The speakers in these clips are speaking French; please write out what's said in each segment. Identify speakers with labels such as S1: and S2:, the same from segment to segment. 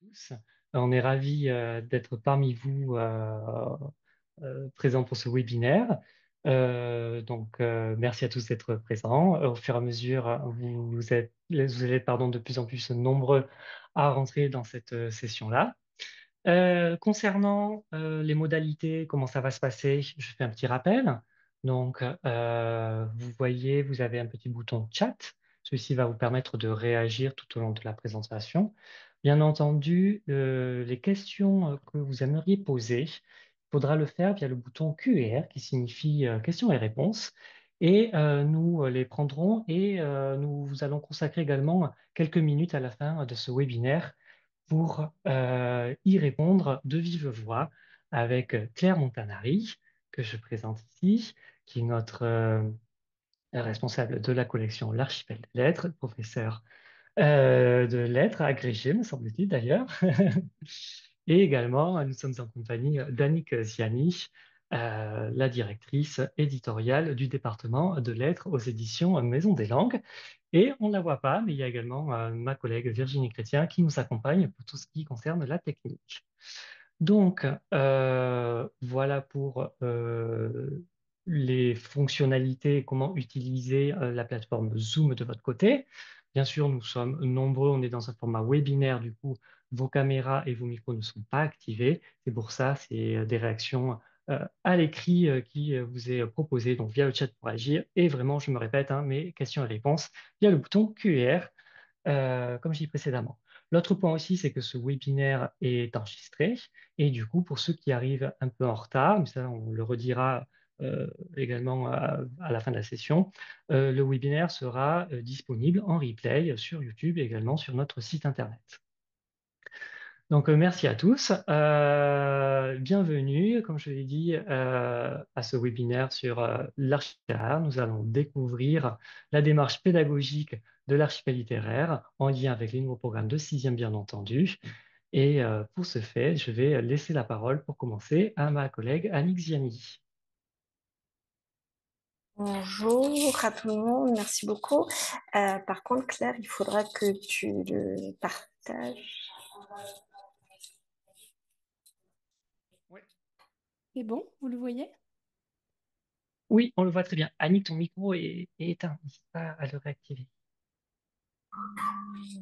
S1: tous. On est ravis d'être parmi vous présents pour ce webinaire. Merci à tous d'être présents. Au fur et à mesure, vous allez être, pardon, de plus en plus nombreux à rentrer dans cette session-là. Concernant les modalités, comment ça va se passer, je fais un petit rappel. Vous voyez, vous avez un petit bouton chat. Celui-ci va vous permettre de réagir tout au long de la présentation. Bien entendu, les questions que vous aimeriez poser, il faudra le faire via le bouton Q&R qui signifie questions et réponses. Nous les prendrons et nous allons consacrer également quelques minutes à la fin de ce webinaire pour y répondre de vive voix avec Claire Montanari, que je présente ici, qui est notre responsable de la collection L'Archipel des Lettres, professeur de lettres agrégé, me semble-t-il d'ailleurs. Et également, nous sommes en compagnie d'Annick Ziani, la directrice éditoriale du département de lettres aux éditions Maison des Langues. Et on ne la voit pas, mais il y a également ma collègue Virginie Chrétien qui nous accompagne pour tout ce qui concerne la technique. Voilà pour les fonctionnalités et comment utiliser la plateforme Zoom de votre côté. Bien sûr, nous sommes nombreux, on est dans un format webinaire, du coup, vos caméras et vos micros ne sont pas activés. C'est pour ça, c'est des réactions à l'écrit qui vous est proposé, donc via le chat pour agir. Et vraiment, je me répète, hein, mes questions et réponses via le bouton QR comme je dit précédemment. L'autre point aussi, c'est que ce webinaire est enregistré et du coup, pour ceux qui arrivent un peu en retard, mais ça, on le redira également à la fin de la session, le webinaire sera disponible en replay sur YouTube et également sur notre site Internet. Merci à tous. Bienvenue, comme je l'ai dit, à ce webinaire sur l'archipel. Nous allons découvrir la démarche pédagogique de l'archipel littéraire en lien avec les nouveaux programmes de sixième, bien entendu. Pour ce fait, je vais laisser la parole pour commencer à ma collègue Annick Ziani.
S2: Bonjour à tout le monde, merci beaucoup. Par contre, Claire, il faudra que tu le partages.
S1: Oui.
S3: C'est bon, vous le voyez?
S1: Oui, on le voit très bien. Annick, ton micro est éteint. N'hésite pas à le réactiver.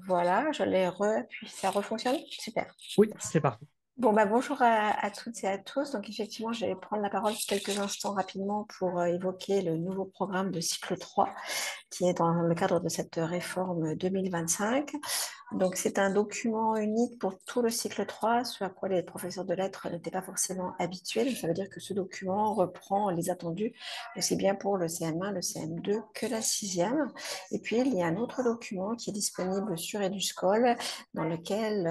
S2: Voilà, je l'ai puis ça refonctionne. Super.
S1: Oui,
S2: Merci.
S1: c'est parti.
S2: Bon, bonjour à toutes et à tous. Donc, effectivement, je vais prendre la parole quelques instants rapidement pour évoquer le nouveau programme de cycle 3 qui est dans le cadre de cette réforme 2025. Donc, c'est un document unique pour tout le cycle 3, ce à quoi les professeurs de lettres n'étaient pas forcément habitués. Donc, ça veut dire que ce document reprend les attendus aussi bien pour le CM1, le CM2 que la sixième. Et puis, il y a un autre document qui est disponible sur EduSchool dans lequel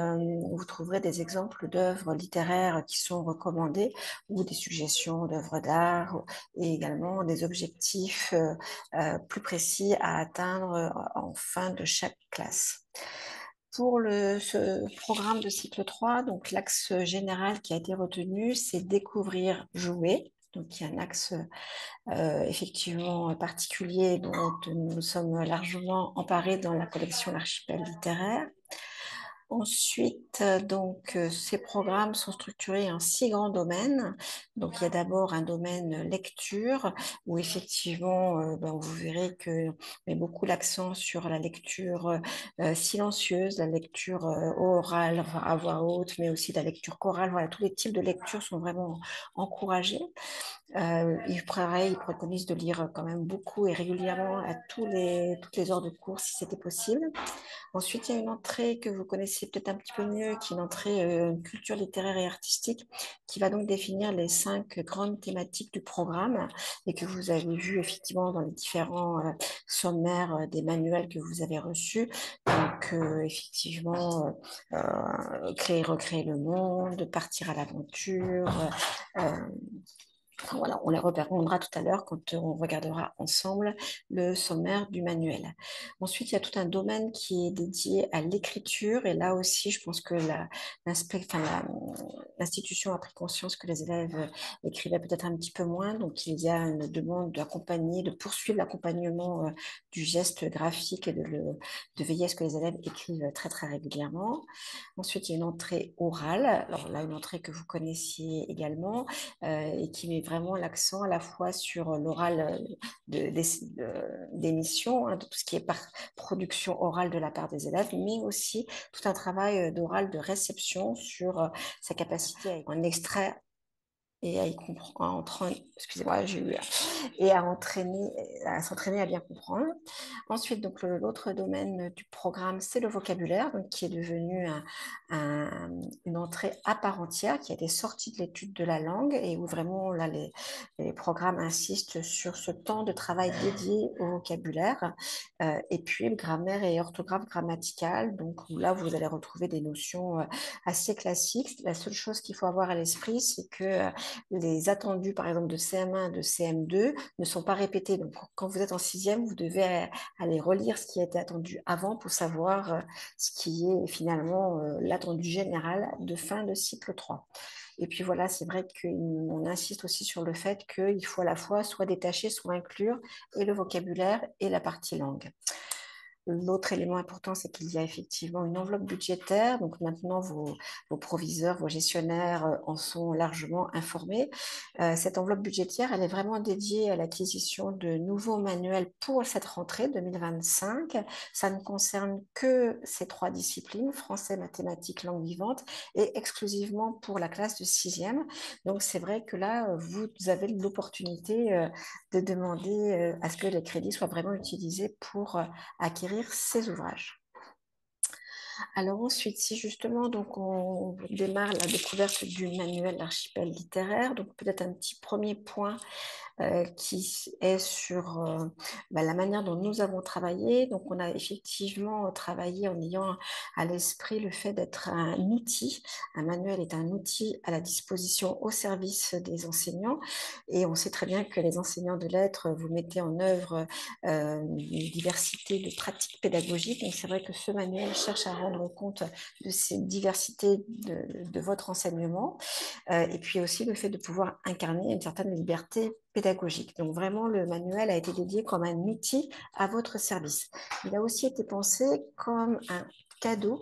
S2: vous trouverez des exemples d'œuvres littéraires qui sont recommandées ou des suggestions d'œuvres d'art et également des objectifs plus précis à atteindre en fin de chaque classe. Pour ce programme de cycle 3, donc l'axe général qui a été retenu, c'est découvrir, jouer. Donc, il y a un axe effectivement particulier dont nous sommes largement emparés dans la collection L'Archipel littéraire. Ensuite, ces programmes sont structurés en 6 grands domaines. Donc, il y a d'abord un domaine lecture où effectivement, vous verrez que met beaucoup l'accent sur la lecture silencieuse, la lecture orale, enfin, à voix haute, mais aussi la lecture chorale. Voilà, tous les types de lecture sont vraiment encouragés. Il préconise de lire quand même beaucoup et régulièrement à toutes les heures de cours si c'était possible. Ensuite, il y a une entrée que vous connaissez peut-être un petit peu mieux, qui est une entrée culture littéraire et artistique, qui va donc définir les 5 grandes thématiques du programme et que vous avez vu effectivement dans les différents sommaires des manuels que vous avez reçus. Donc, effectivement, créer, recréer le monde, partir à l'aventure, euh, Enfin, voilà, on les reprendra tout à l'heure quand on regardera ensemble le sommaire du manuel. Ensuite, il y a tout un domaine qui est dédié à l'écriture. Et là aussi, je pense que l'institution a pris conscience que les élèves écrivaient peut-être un petit peu moins. Donc, il y a une demande d'accompagner, de poursuivre l'accompagnement du geste graphique et de veiller à ce que les élèves écrivent très, très régulièrement. Ensuite, il y a une entrée orale. Alors là, une entrée que vous connaissiez également et qui met vraiment l'accent à la fois sur l'oral d'émission, de tout ce qui est production orale de la part des élèves, mais aussi tout un travail d'oral de réception sur sa capacité à en extraire et à y comprendre, excusez-moi, j'ai eu, et à s'entraîner à bien comprendre. Ensuite, donc l'autre domaine du programme, c'est le vocabulaire, donc, qui est devenu une entrée à part entière, qui a été sortie de l'étude de la langue et où vraiment là, les programmes insistent sur ce temps de travail dédié au vocabulaire, et puis le grammaire et orthographe grammaticale, donc où là, vous allez retrouver des notions assez classiques. La seule chose qu'il faut avoir à l'esprit, c'est que les attendus, par exemple, de CM1, de CM2, ne sont pas répétés. Donc, quand vous êtes en sixième, vous devez aller relire ce qui a été attendu avant pour savoir ce qui est finalement l'attendu général de fin de cycle 3. Et puis voilà, c'est vrai qu'on insiste aussi sur le fait qu'il faut à la fois soit détacher, soit inclure et le vocabulaire et la partie langue. L'autre élément important, c'est qu'il y a effectivement une enveloppe budgétaire. Donc maintenant, vos proviseurs, vos gestionnaires en sont largement informés. Cette enveloppe budgétaire, elle est vraiment dédiée à l'acquisition de nouveaux manuels pour cette rentrée 2025. Ça ne concerne que ces trois disciplines, français, mathématiques, langue vivante, et exclusivement pour la classe de sixième. Donc c'est vrai que là, vous avez l'opportunité de demander à ce que les crédits soient vraiment utilisés pour acquérir ces ouvrages. Alors ensuite, si justement donc on démarre la découverte du manuel Archipel littéraire, donc peut-être un petit premier point qui est sur la manière dont nous avons travaillé. Donc, on a effectivement travaillé en ayant à l'esprit le fait d'être un outil. Un manuel est un outil à la disposition au service des enseignants. Et on sait très bien que les enseignants de lettres, vous mettez en œuvre une diversité de pratiques pédagogiques. Donc, c'est vrai que ce manuel cherche à rendre compte de ces diversités de votre enseignement. Et puis aussi le fait de pouvoir incarner une certaine liberté pédagogique. Donc vraiment, le manuel a été dédié comme un outil à votre service. Il a aussi été pensé comme un cadeau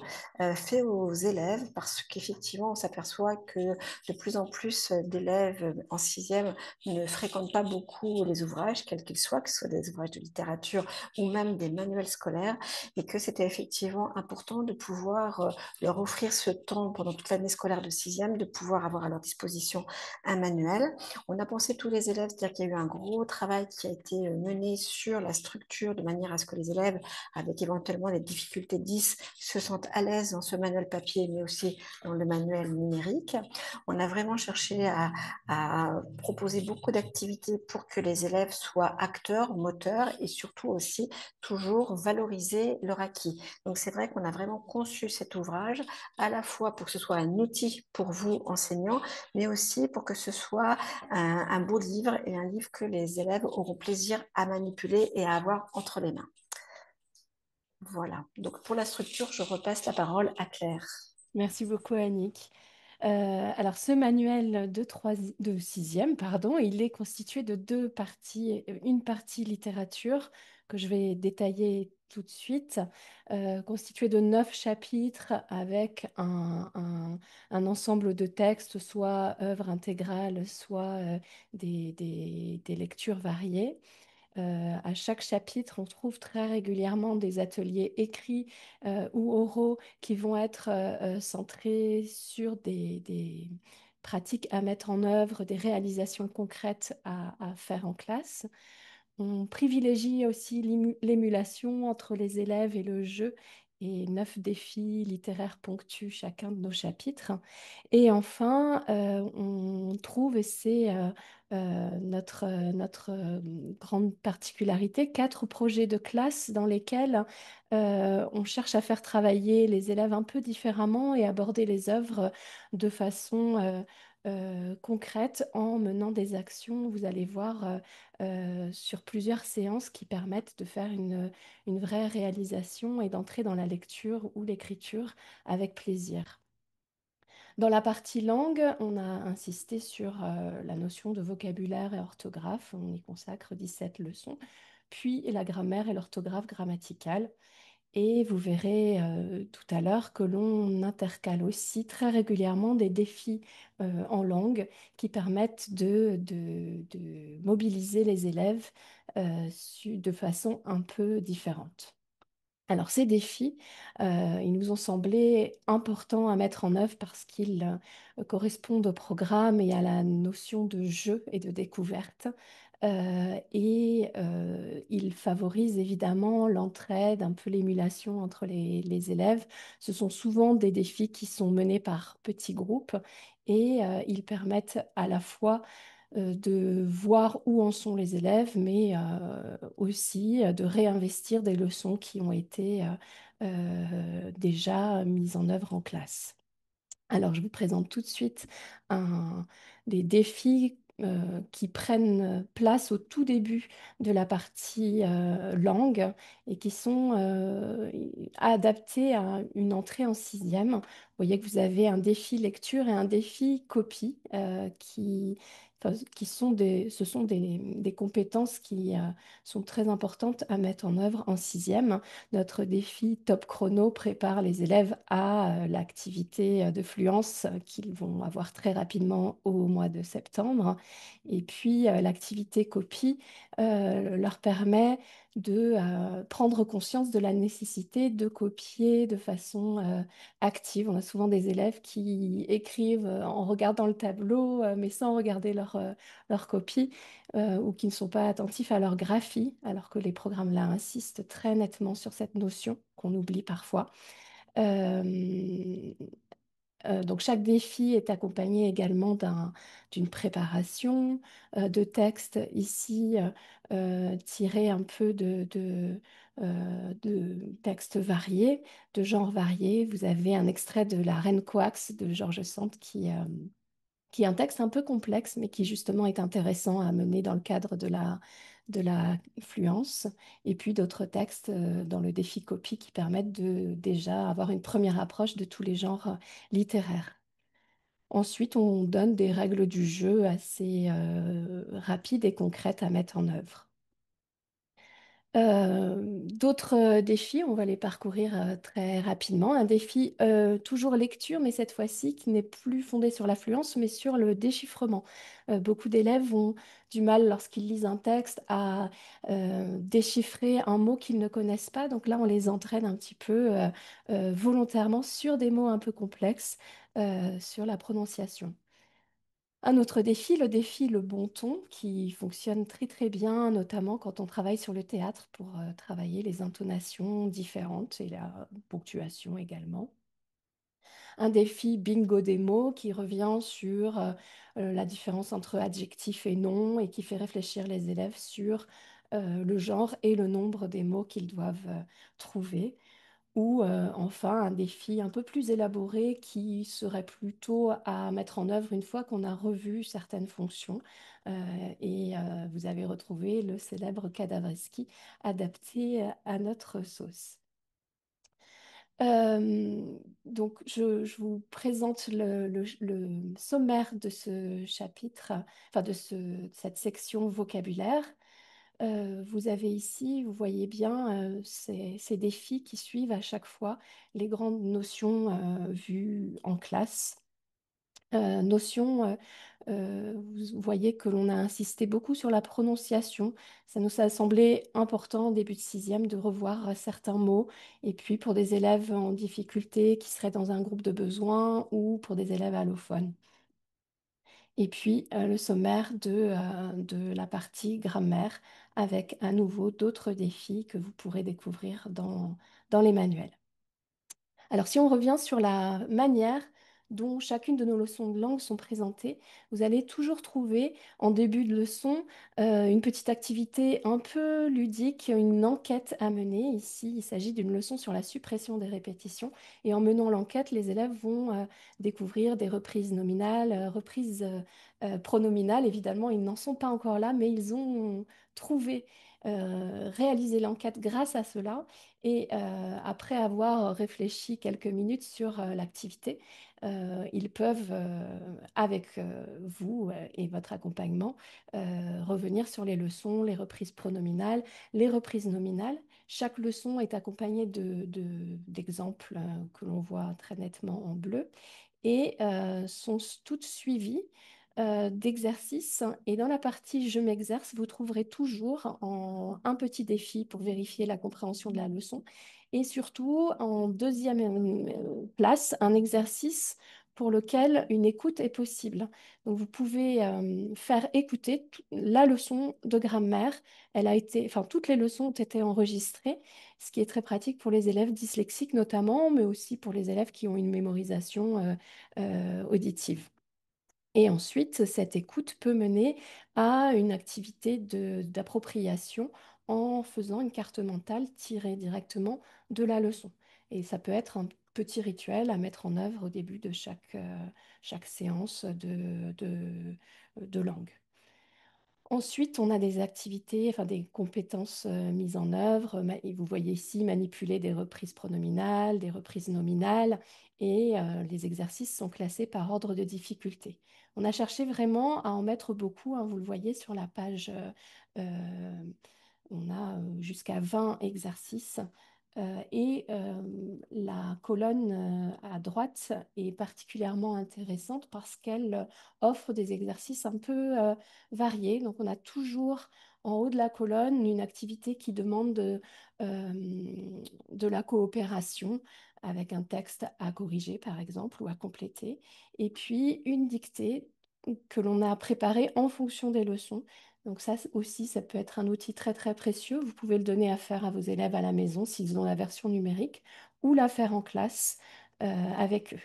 S2: fait aux élèves parce qu'effectivement, on s'aperçoit que de plus en plus d'élèves en sixième ne fréquentent pas beaucoup les ouvrages, quels qu'ils soient, que ce soit des ouvrages de littérature ou même des manuels scolaires, et que c'était effectivement important de pouvoir leur offrir ce temps pendant toute l'année scolaire de sixième, de pouvoir avoir à leur disposition un manuel. On a pensé tous les élèves, c'est-à-dire qu'il y a eu un gros travail qui a été mené sur la structure de manière à ce que les élèves, avec éventuellement des difficultés 10, se sentent à l'aise dans ce manuel papier, mais aussi dans le manuel numérique. On a vraiment cherché à proposer beaucoup d'activités pour que les élèves soient acteurs, moteurs et surtout aussi toujours valoriser leur acquis. Donc c'est vrai qu'on a vraiment conçu cet ouvrage à la fois pour que ce soit un outil pour vous, enseignants, mais aussi pour que ce soit un beau livre et un livre que les élèves auront plaisir à manipuler et à avoir entre les mains. Voilà. Donc pour la structure, je repasse la parole à Claire.
S3: Merci beaucoup, Annick. Alors, ce manuel de sixième, pardon, il est constitué de deux parties. Une partie littérature que je vais détailler tout de suite, constituée de 9 chapitres avec un ensemble de textes, soit œuvres intégrales, soit des lectures variées. À chaque chapitre, on trouve très régulièrement des ateliers écrits ou oraux qui vont être centrés sur des pratiques à mettre en œuvre, des réalisations concrètes à faire en classe. On privilégie aussi l'émulation entre les élèves et le jeu, et 9 défis littéraires ponctuent chacun de nos chapitres. Et enfin, on trouve, et c'est notre grande particularité, 4 projets de classe dans lesquels on cherche à faire travailler les élèves un peu différemment et aborder les œuvres de façon concrètes en menant des actions. Vous allez voir sur plusieurs séances qui permettent de faire une vraie réalisation et d'entrer dans la lecture ou l'écriture avec plaisir. Dans la partie langue, on a insisté sur la notion de vocabulaire et orthographe. On y consacre 17 leçons. Puis la grammaire et l'orthographe grammaticale. Et vous verrez tout à l'heure que l'on intercale aussi très régulièrement des défis en langue qui permettent de mobiliser les élèves de façon un peu différente. Alors ces défis, ils nous ont semblé importants à mettre en œuvre parce qu'ils correspondent au programme et à la notion de jeu et de découverte. Ils favorisent évidemment l'entraide, un peu l'émulation entre les élèves. Ce sont souvent des défis qui sont menés par petits groupes et ils permettent à la fois de voir où en sont les élèves, mais aussi de réinvestir des leçons qui ont été déjà mises en œuvre en classe. Alors, je vous présente tout de suite des défis qui prennent place au tout début de la partie langue et qui sont adaptés à une entrée en sixième. Vous voyez que vous avez un défi lecture et un défi copie qui sont ce sont des compétences qui sont très importantes à mettre en œuvre en sixième. Notre défi Top Chrono prépare les élèves à l'activité de fluence qu'ils vont avoir très rapidement au mois de septembre. Et puis l'activité copie leur permet de prendre conscience de la nécessité de copier de façon active. On a souvent des élèves qui écrivent en regardant le tableau, mais sans regarder leur copie ou qui ne sont pas attentifs à leur graphie, alors que les programmes là insistent très nettement sur cette notion qu'on oublie parfois. Euh, donc chaque défi est accompagné également d'une préparation de textes ici tirés un peu de textes variés, de genres variés. Vous avez un extrait de La Reine Coax de George Sand qui est un texte un peu complexe, mais qui justement est intéressant à mener dans le cadre de la fluence. Et puis d'autres textes dans le défi copie qui permettent de déjà avoir une première approche de tous les genres littéraires. Ensuite, on donne des règles du jeu assez rapides et concrètes à mettre en œuvre. D'autres défis, on va les parcourir très rapidement. Un défi toujours lecture, mais cette fois-ci qui n'est plus fondé sur l'affluence, mais sur le déchiffrement. Beaucoup d'élèves ont du mal lorsqu'ils lisent un texte à déchiffrer un mot qu'ils ne connaissent pas. Donc là, on les entraîne un petit peu volontairement sur des mots un peu complexes, sur la prononciation. Un autre défi, le défi le bon ton, qui fonctionne très très bien, notamment quand on travaille sur le théâtre pour travailler les intonations différentes et la ponctuation également. Un défi bingo des mots qui revient sur la différence entre adjectif et nom et qui fait réfléchir les élèves sur le genre et le nombre des mots qu'ils doivent trouver. Ou enfin un défi un peu plus élaboré qui serait plutôt à mettre en œuvre une fois qu'on a revu certaines fonctions. Vous avez retrouvé le célèbre Cadavreski adapté à notre sauce. Je vous présente le sommaire de ce chapitre, enfin cette section vocabulaire. Vous avez ici, vous voyez bien ces défis qui suivent à chaque fois les grandes notions vues en classe. Notions, vous voyez que l'on a insisté beaucoup sur la prononciation. Ça nous a semblé important au début de sixième de revoir certains mots. Et puis pour des élèves en difficulté qui seraient dans un groupe de besoins ou pour des élèves allophones. Et puis le sommaire de la partie grammaire avec à nouveau d'autres défis que vous pourrez découvrir dans les manuels. Alors si on revient sur la manière dont chacune de nos leçons de langue sont présentées. Vous allez toujours trouver en début de leçon une petite activité un peu ludique, une enquête à mener. Ici, il s'agit d'une leçon sur la suppression des répétitions. Et en menant l'enquête, les élèves vont découvrir des reprises nominales, reprises pronominales. Évidemment, ils n'en sont pas encore là, mais ils ont trouvé, réalisé l'enquête grâce à cela. Et après avoir réfléchi quelques minutes sur l'activité, ils peuvent, avec vous et votre accompagnement, revenir sur les leçons, les reprises pronominales, les reprises nominales. Chaque leçon est accompagnée d'exemples que l'on voit très nettement en bleu et sont toutes suivies d'exercices. Et dans la partie Je m'exerce, vous trouverez toujours un petit défi pour vérifier la compréhension de la leçon. Et surtout, en deuxième place, un exercice pour lequel une écoute est possible. Donc, vous pouvez faire écouter la leçon de grammaire. Elle a été, enfin, toutes les leçons ont été enregistrées, ce qui est très pratique pour les élèves dyslexiques notamment, mais aussi pour les élèves qui ont une mémorisation auditive. Et ensuite, cette écoute peut mener à une activité d'appropriation en faisant une carte mentale tirée directement de la leçon. Et ça peut être un petit rituel à mettre en œuvre au début de chaque séance de langue. Ensuite, on a des activités, enfin des compétences mises en œuvre. Et vous voyez ici manipuler des reprises pronominales, des reprises nominales, et les exercices sont classés par ordre de difficulté. On a cherché vraiment à en mettre beaucoup, hein, vous le voyez sur la page euh, on a jusqu'à 20 exercices. Et la colonne à droite est particulièrement intéressante parce qu'elle offre des exercices un peu variés. Donc on a toujours en haut de la colonne une activité qui demande de la coopération avec un texte à corriger par exemple ou à compléter. Et puis une dictée que l'on a préparée en fonction des leçons. Donc ça aussi, ça peut être un outil très très précieux. Vous pouvez le donner à faire à vos élèves à la maison s'ils ont la version numérique ou la faire en classe avec eux.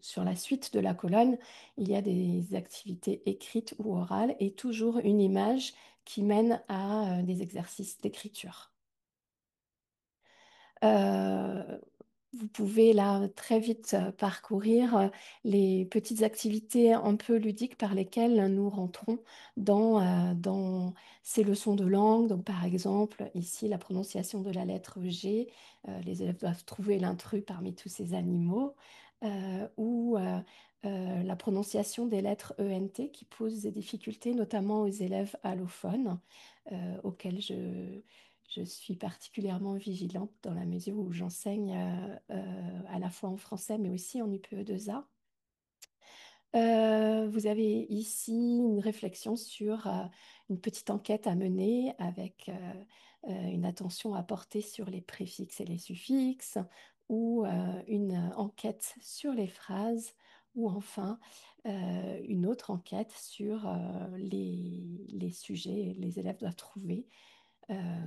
S3: Sur la suite de la colonne, il y a des activités écrites ou orales et toujours une image qui mène à des exercices d'écriture. Euh, Vous pouvez là très vite parcourir les petites activités un peu ludiques par lesquelles nous rentrons dans ces leçons de langue. Donc, par exemple, ici, la prononciation de la lettre G. Les élèves doivent trouver l'intrus parmi tous ces animaux. Ou la prononciation des lettres ENT qui posent des difficultés, notamment aux élèves allophones, auxquels je suis particulièrement vigilante dans la mesure où j'enseigne à la fois en français mais aussi en UPE2A. Vous avez ici une réflexion sur une petite enquête à mener avec une attention à porter sur les préfixes et les suffixes, ou une enquête sur les phrases, ou enfin une autre enquête sur les sujets. Les élèves doivent trouver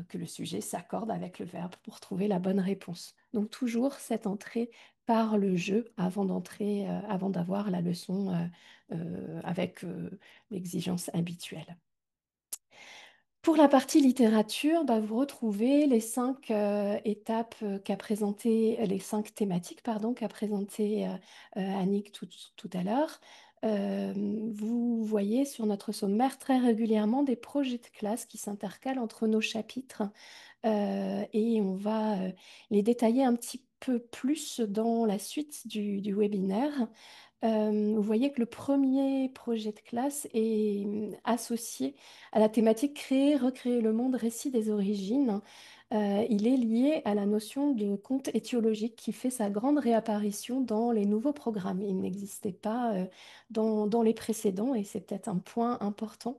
S3: que le sujet s'accorde avec le verbe pour trouver la bonne réponse. Donc toujours cette entrée par le jeu avant d'entrer, avant d'avoir la leçon avec l'exigence habituelle. Pour la partie littérature, bah, vous retrouvez les cinq étapes qu'a présenté, les cinq thématiques, pardon, qu'a présenté Annick tout à l'heure. Vous voyez sur notre sommaire très régulièrement des projets de classe qui s'intercalent entre nos chapitres et on va les détailler un petit peu plus dans la suite du webinaire. Vous voyez que le premier projet de classe est associé à la thématique Créer, recréer le monde, récit des origines. Il est lié à la notion de conte étiologique qui fait sa grande réapparition dans les nouveaux programmes. Il n'existait pas dans les précédents et c'est peut-être un point important.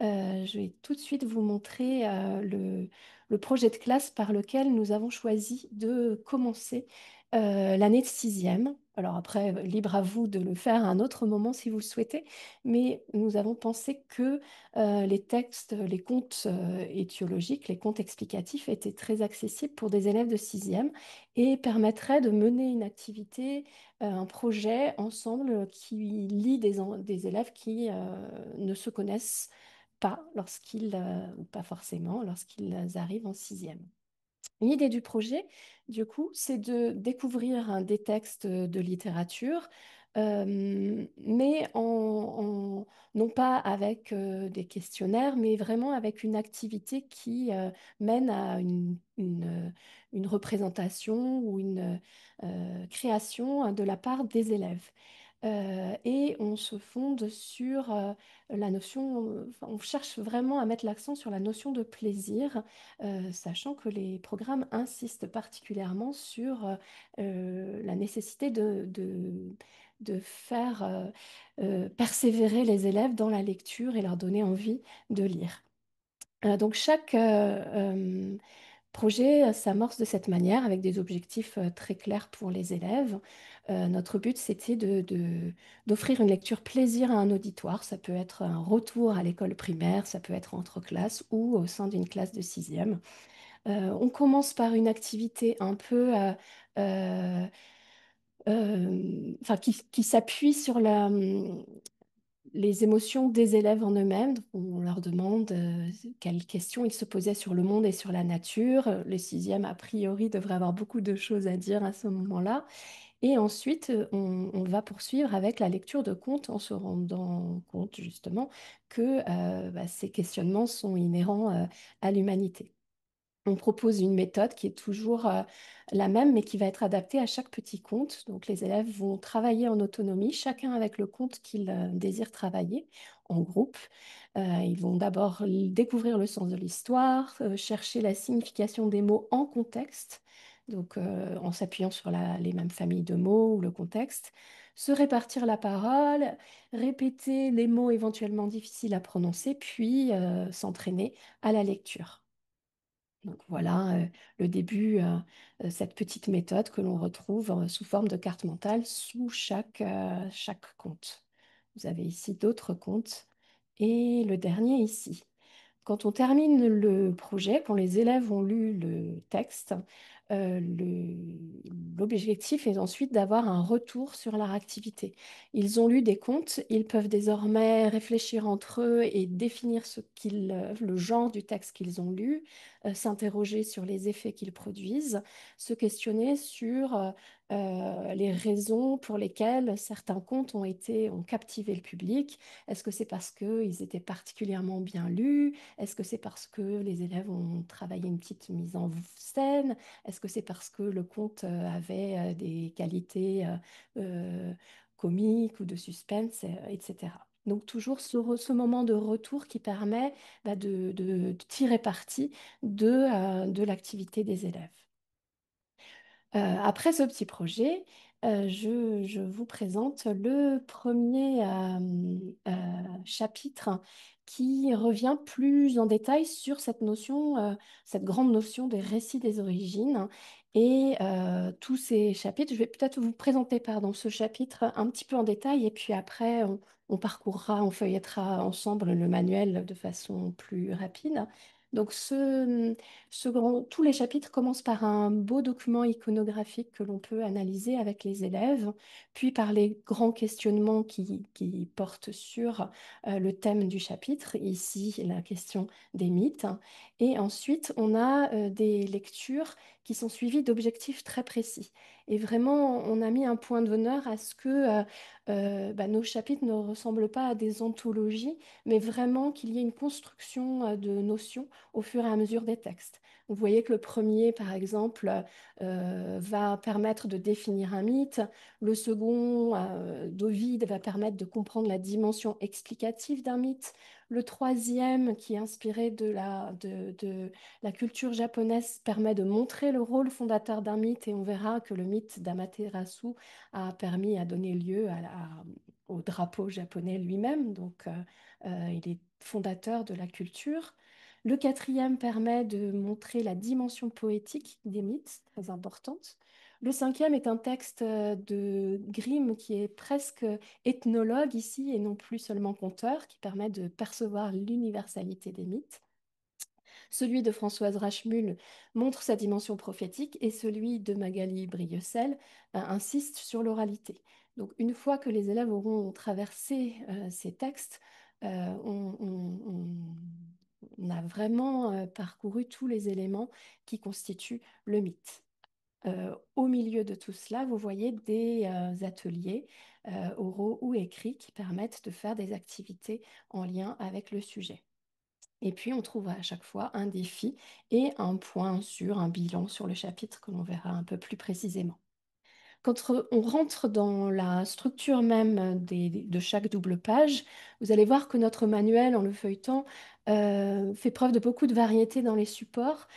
S3: Je vais tout de suite vous montrer le projet de classe par lequel nous avons choisi de commencer l'année de sixième. Alors après, libre à vous de le faire à un autre moment si vous le souhaitez, mais nous avons pensé que les textes, les contes étiologiques, les contes explicatifs étaient très accessibles pour des élèves de sixième et permettraient de mener une activité, un projet ensemble qui lie des élèves qui ne se connaissent pas ou pas forcément, lorsqu'ils arrivent en sixième. L'idée du projet, du coup, c'est de découvrir des textes de littérature, mais non pas avec des questionnaires, mais vraiment avec une activité qui mène à une représentation ou une création de la part des élèves. Et on se fonde sur la notion, enfin, on cherche vraiment à mettre l'accent sur la notion de plaisir, sachant que les programmes insistent particulièrement sur la nécessité de faire persévérer les élèves dans la lecture et leur donner envie de lire. Donc chaque projet s'amorce de cette manière avec des objectifs très clairs pour les élèves. Notre but, c'était d'offrir une lecture plaisir à un auditoire. Ça peut être un retour à l'école primaire, ça peut être entre classes ou au sein d'une classe de sixième. On commence par une activité un peu euh, enfin, qui s'appuie sur les émotions des élèves en eux-mêmes. Donc, on leur demande quelles questions ils se posaient sur le monde et sur la nature. Les sixièmes, a priori, devraient avoir beaucoup de choses à dire à ce moment-là. Et ensuite, on va poursuivre avec la lecture de contes en se rendant compte justement que ces questionnements sont inhérents à l'humanité. On propose une méthode qui est toujours la même, mais qui va être adaptée à chaque petit conte. Donc, les élèves vont travailler en autonomie, chacun avec le conte qu'ils désirent travailler en groupe. Ils vont d'abord découvrir le sens de l'histoire, chercher la signification des mots en contexte, donc en s'appuyant sur les mêmes familles de mots ou le contexte, se répartir la parole, répéter les mots éventuellement difficiles à prononcer, puis s'entraîner à la lecture. Donc voilà le début, cette petite méthode que l'on retrouve sous forme de carte mentale sous chaque compte. Vous avez ici d'autres comptes et le dernier ici. Quand on termine le projet, quand les élèves ont lu le texte, l'objectif est ensuite d'avoir un retour sur leur activité. Ils ont lu des contes, ils peuvent désormais réfléchir entre eux et définir le genre du texte qu'ils ont lu, s'interroger sur les effets qu'ils produisent, se questionner sur les raisons pour lesquelles certains contes ont captivé le public. Est-ce que c'est parce qu'ils étaient particulièrement bien lus? Est-ce que c'est parce que les élèves ont travaillé une petite mise en scène? Est-ce que c'est parce que le conte avait des qualités comiques ou de suspense, etc. Donc toujours ce moment de retour qui permet de tirer parti de l'activité des élèves. Après ce petit projet, je vous présente le premier chapitre qui revient plus en détail sur cette notion, cette grande notion des récits des origines. Et tous ces chapitres, je vais peut-être vous présenter, pardon, ce chapitre un petit peu en détail et puis après on parcourra, on feuillettera ensemble le manuel de façon plus rapide. Donc tous les chapitres commencent par un beau document iconographique que l'on peut analyser avec les élèves, puis par les grands questionnements qui portent sur le thème du chapitre, ici la question des mythes. Et ensuite, on a des lectures qui sont suivies d'objectifs très précis. Et vraiment, on a mis un point d'honneur à ce que nos chapitres ne ressemblent pas à des anthologies, mais vraiment qu'il y ait une construction de notions au fur et à mesure des textes. Vous voyez que le premier, par exemple, va permettre de définir un mythe. Le second, d'Ovide, va permettre de comprendre la dimension explicative d'un mythe. Le troisième, qui est inspiré de la culture japonaise, permet de montrer le rôle fondateur d'un mythe. Et on verra que le mythe d'Amaterasu a permis à donner lieu au drapeau japonais lui-même. Donc, il est fondateur de la culture. Le quatrième permet de montrer la dimension poétique des mythes, très importante. Le cinquième est un texte de Grimm qui est presque ethnologue ici et non plus seulement conteur, qui permet de percevoir l'universalité des mythes. Celui de Françoise Rachemul montre sa dimension prophétique et celui de Magali Brieussel insiste sur l'oralité. Donc une fois que les élèves auront traversé ces textes, on a vraiment parcouru tous les éléments qui constituent le mythe. Au milieu de tout cela, vous voyez des ateliers oraux ou écrits qui permettent de faire des activités en lien avec le sujet. Et puis, on trouve à chaque fois un défi et un point sur un bilan sur le chapitre que l'on verra un peu plus précisément. Quand on rentre dans la structure même de chaque double page, vous allez voir que notre manuel, en le feuilletant, fait preuve de beaucoup de variété dans les supports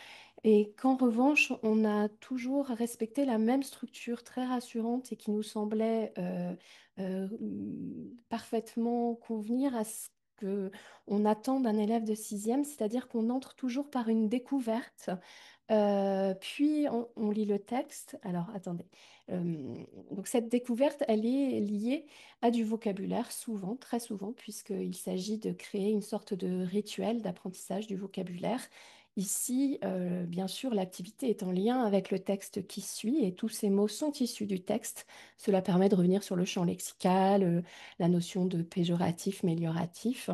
S3: et qu'en revanche, on a toujours respecté la même structure très rassurante et qui nous semblait euh, parfaitement convenir à ce qu'on attend d'un élève de sixième, c'est-à-dire qu'on entre toujours par une découverte, puis on lit le texte. Alors, attendez. Donc cette découverte, elle est liée à du vocabulaire, souvent, très souvent, puisqu'il s'agit de créer une sorte de rituel d'apprentissage du vocabulaire. Ici, bien sûr, l'activité est en lien avec le texte qui suit et tous ces mots sont issus du texte. Cela permet de revenir sur le champ lexical, la notion de péjoratif, mélioratif,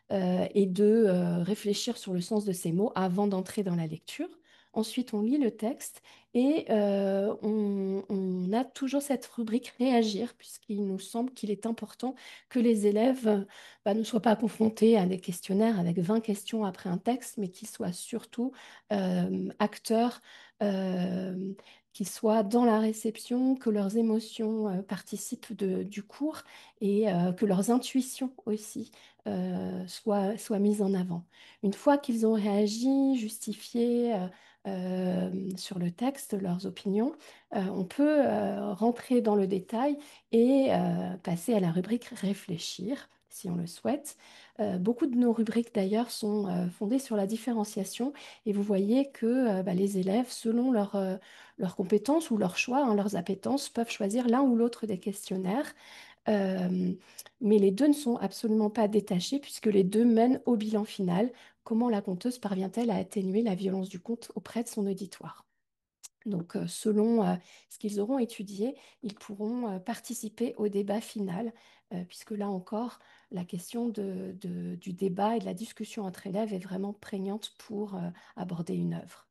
S3: et de réfléchir sur le sens de ces mots avant d'entrer dans la lecture. Ensuite, on lit le texte et on a toujours cette rubrique réagir, puisqu'il nous semble qu'il est important que les élèves ne soient pas confrontés à des questionnaires avec 20 questions après un texte, mais qu'ils soient surtout acteurs, euh, qu'ils soient dans la réception, que leurs émotions participent du cours et que leurs intuitions aussi soient mises en avant. Une fois qu'ils ont réagi, justifié, sur le texte, leurs opinions, on peut rentrer dans le détail et passer à la rubrique réfléchir, si on le souhaite. Beaucoup de nos rubriques d'ailleurs sont fondées sur la différenciation et vous voyez que les élèves, selon leurs compétences ou leurs choix, hein, leurs appétences, peuvent choisir l'un ou l'autre des questionnaires. Euh, mais les deux ne sont absolument pas détachés puisque les deux mènent au bilan final. Comment la conteuse parvient-elle à atténuer la violence du conte auprès de son auditoire? Donc, selon ce qu'ils auront étudié, ils pourront participer au débat final, puisque là encore, la question du débat et de la discussion entre élèves est vraiment prégnante pour aborder une œuvre.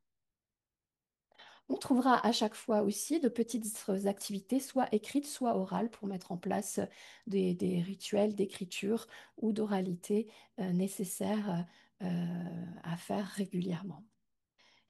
S3: On trouvera à chaque fois aussi de petites activités, soit écrites, soit orales, pour mettre en place des rituels d'écriture ou d'oralité nécessaires à faire régulièrement.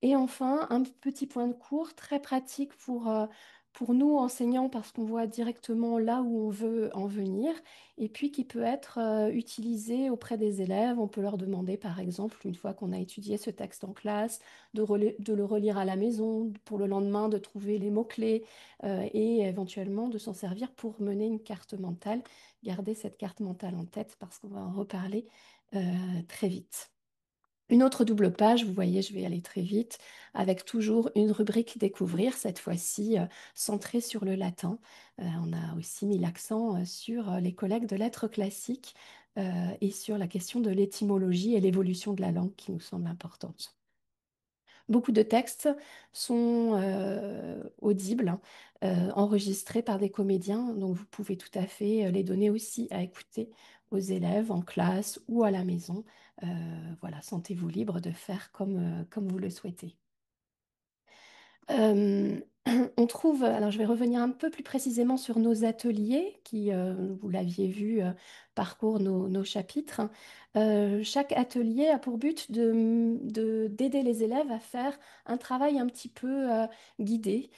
S3: Et enfin, un petit point de cours très pratique pour nous enseignants parce qu'on voit directement là où on veut en venir et puis qui peut être utilisé auprès des élèves. On peut leur demander, par exemple, une fois qu'on a étudié ce texte en classe, de le relire à la maison pour le lendemain, de trouver les mots-clés et éventuellement de s'en servir pour mener une carte mentale. Gardez cette carte mentale en tête parce qu'on va en reparler très vite. Une autre double page, vous voyez, je vais aller très vite, avec toujours une rubrique découvrir, cette fois-ci centrée sur le latin. On a aussi mis l'accent sur les collègues de lettres classiques et sur la question de l'étymologie et l'évolution de la langue qui nous semble importante. Beaucoup de textes sont audibles, hein, enregistrés par des comédiens, donc vous pouvez tout à fait les donner aussi à écouter aux élèves en classe ou à la maison. Voilà, sentez-vous libre de faire comme vous le souhaitez. Euh, on trouve, alors je vais revenir un peu plus précisément sur nos ateliers qui, vous l'aviez vu, parcourent nos chapitres. Chaque atelier a pour but d'aider les élèves à faire un travail un petit peu guidé.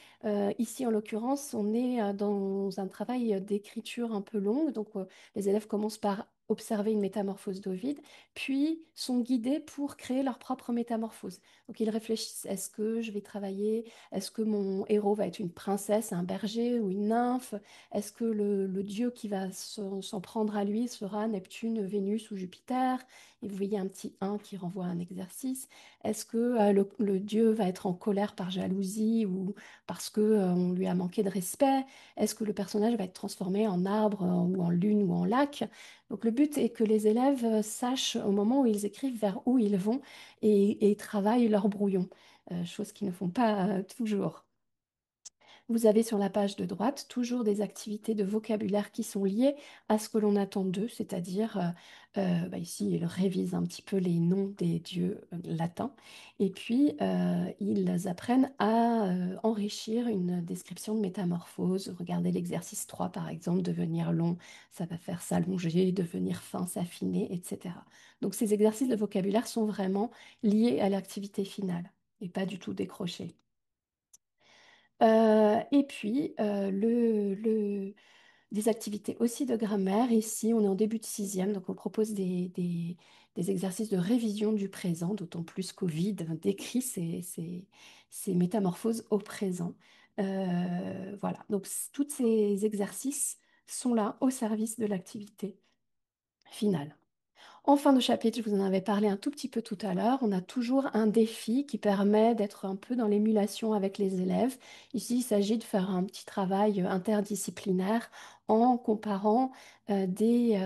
S3: Ici, en l'occurrence, on est dans un travail d'écriture un peu long. Donc, les élèves commencent par observer une métamorphose d'Ovide, puis sont guidés pour créer leur propre métamorphose. Donc ils réfléchissent, est-ce que je vais travailler, est-ce que mon héros va être une princesse, un berger ou une nymphe? Est-ce que le dieu qui va s'en prendre à lui sera Neptune, Vénus ou Jupiter? Et vous voyez un petit 1 qui renvoie à un exercice. Est-ce que le dieu va être en colère par jalousie ou parce que, on lui a manqué de respect? Est-ce que le personnage va être transformé en arbre ou en lune ou en lac? Donc le but est que les élèves sachent au moment où ils écrivent vers où ils vont et travaillent leur brouillon, chose qu'ils ne font pas toujours. Vous avez sur la page de droite toujours des activités de vocabulaire qui sont liées à ce que l'on attend d'eux, c'est-à-dire ici ils révisent un petit peu les noms des dieux latins et puis ils apprennent à enrichir une description de métamorphose. Regardez l'exercice 3 par exemple, devenir long, ça va faire s'allonger, devenir fin, s'affiner, etc. Donc ces exercices de vocabulaire sont vraiment liés à l'activité finale et pas du tout décrochés. Et puis, des activités aussi de grammaire. Ici, on est en début de sixième, donc on propose des exercices de révision du présent, d'autant plus qu'Ovide décrit ces métamorphoses au présent. Voilà, donc tous ces exercices sont là au service de l'activité finale. En fin de chapitre, je vous en avais parlé un tout petit peu tout à l'heure, on a toujours un défi qui permet d'être un peu dans l'émulation avec les élèves. Ici, il s'agit de faire un petit travail interdisciplinaire en comparant des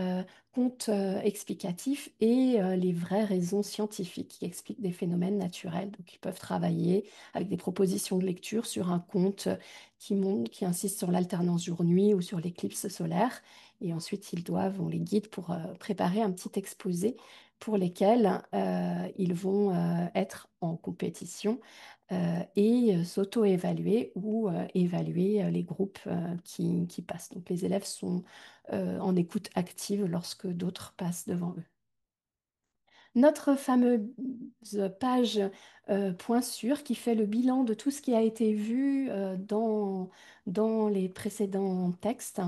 S3: contes explicatifs et les vraies raisons scientifiques qui expliquent des phénomènes naturels. Donc, ils peuvent travailler avec des propositions de lecture sur un conte qui insiste sur l'alternance jour-nuit ou sur l'éclipse solaire. Et ensuite, on les guide pour préparer un petit exposé pour lesquels ils vont être en compétition et s'auto-évaluer ou évaluer les groupes qui passent. Donc les élèves sont en écoute active lorsque d'autres passent devant eux. Notre fameuse page point sûr qui fait le bilan de tout ce qui a été vu dans les précédents textes.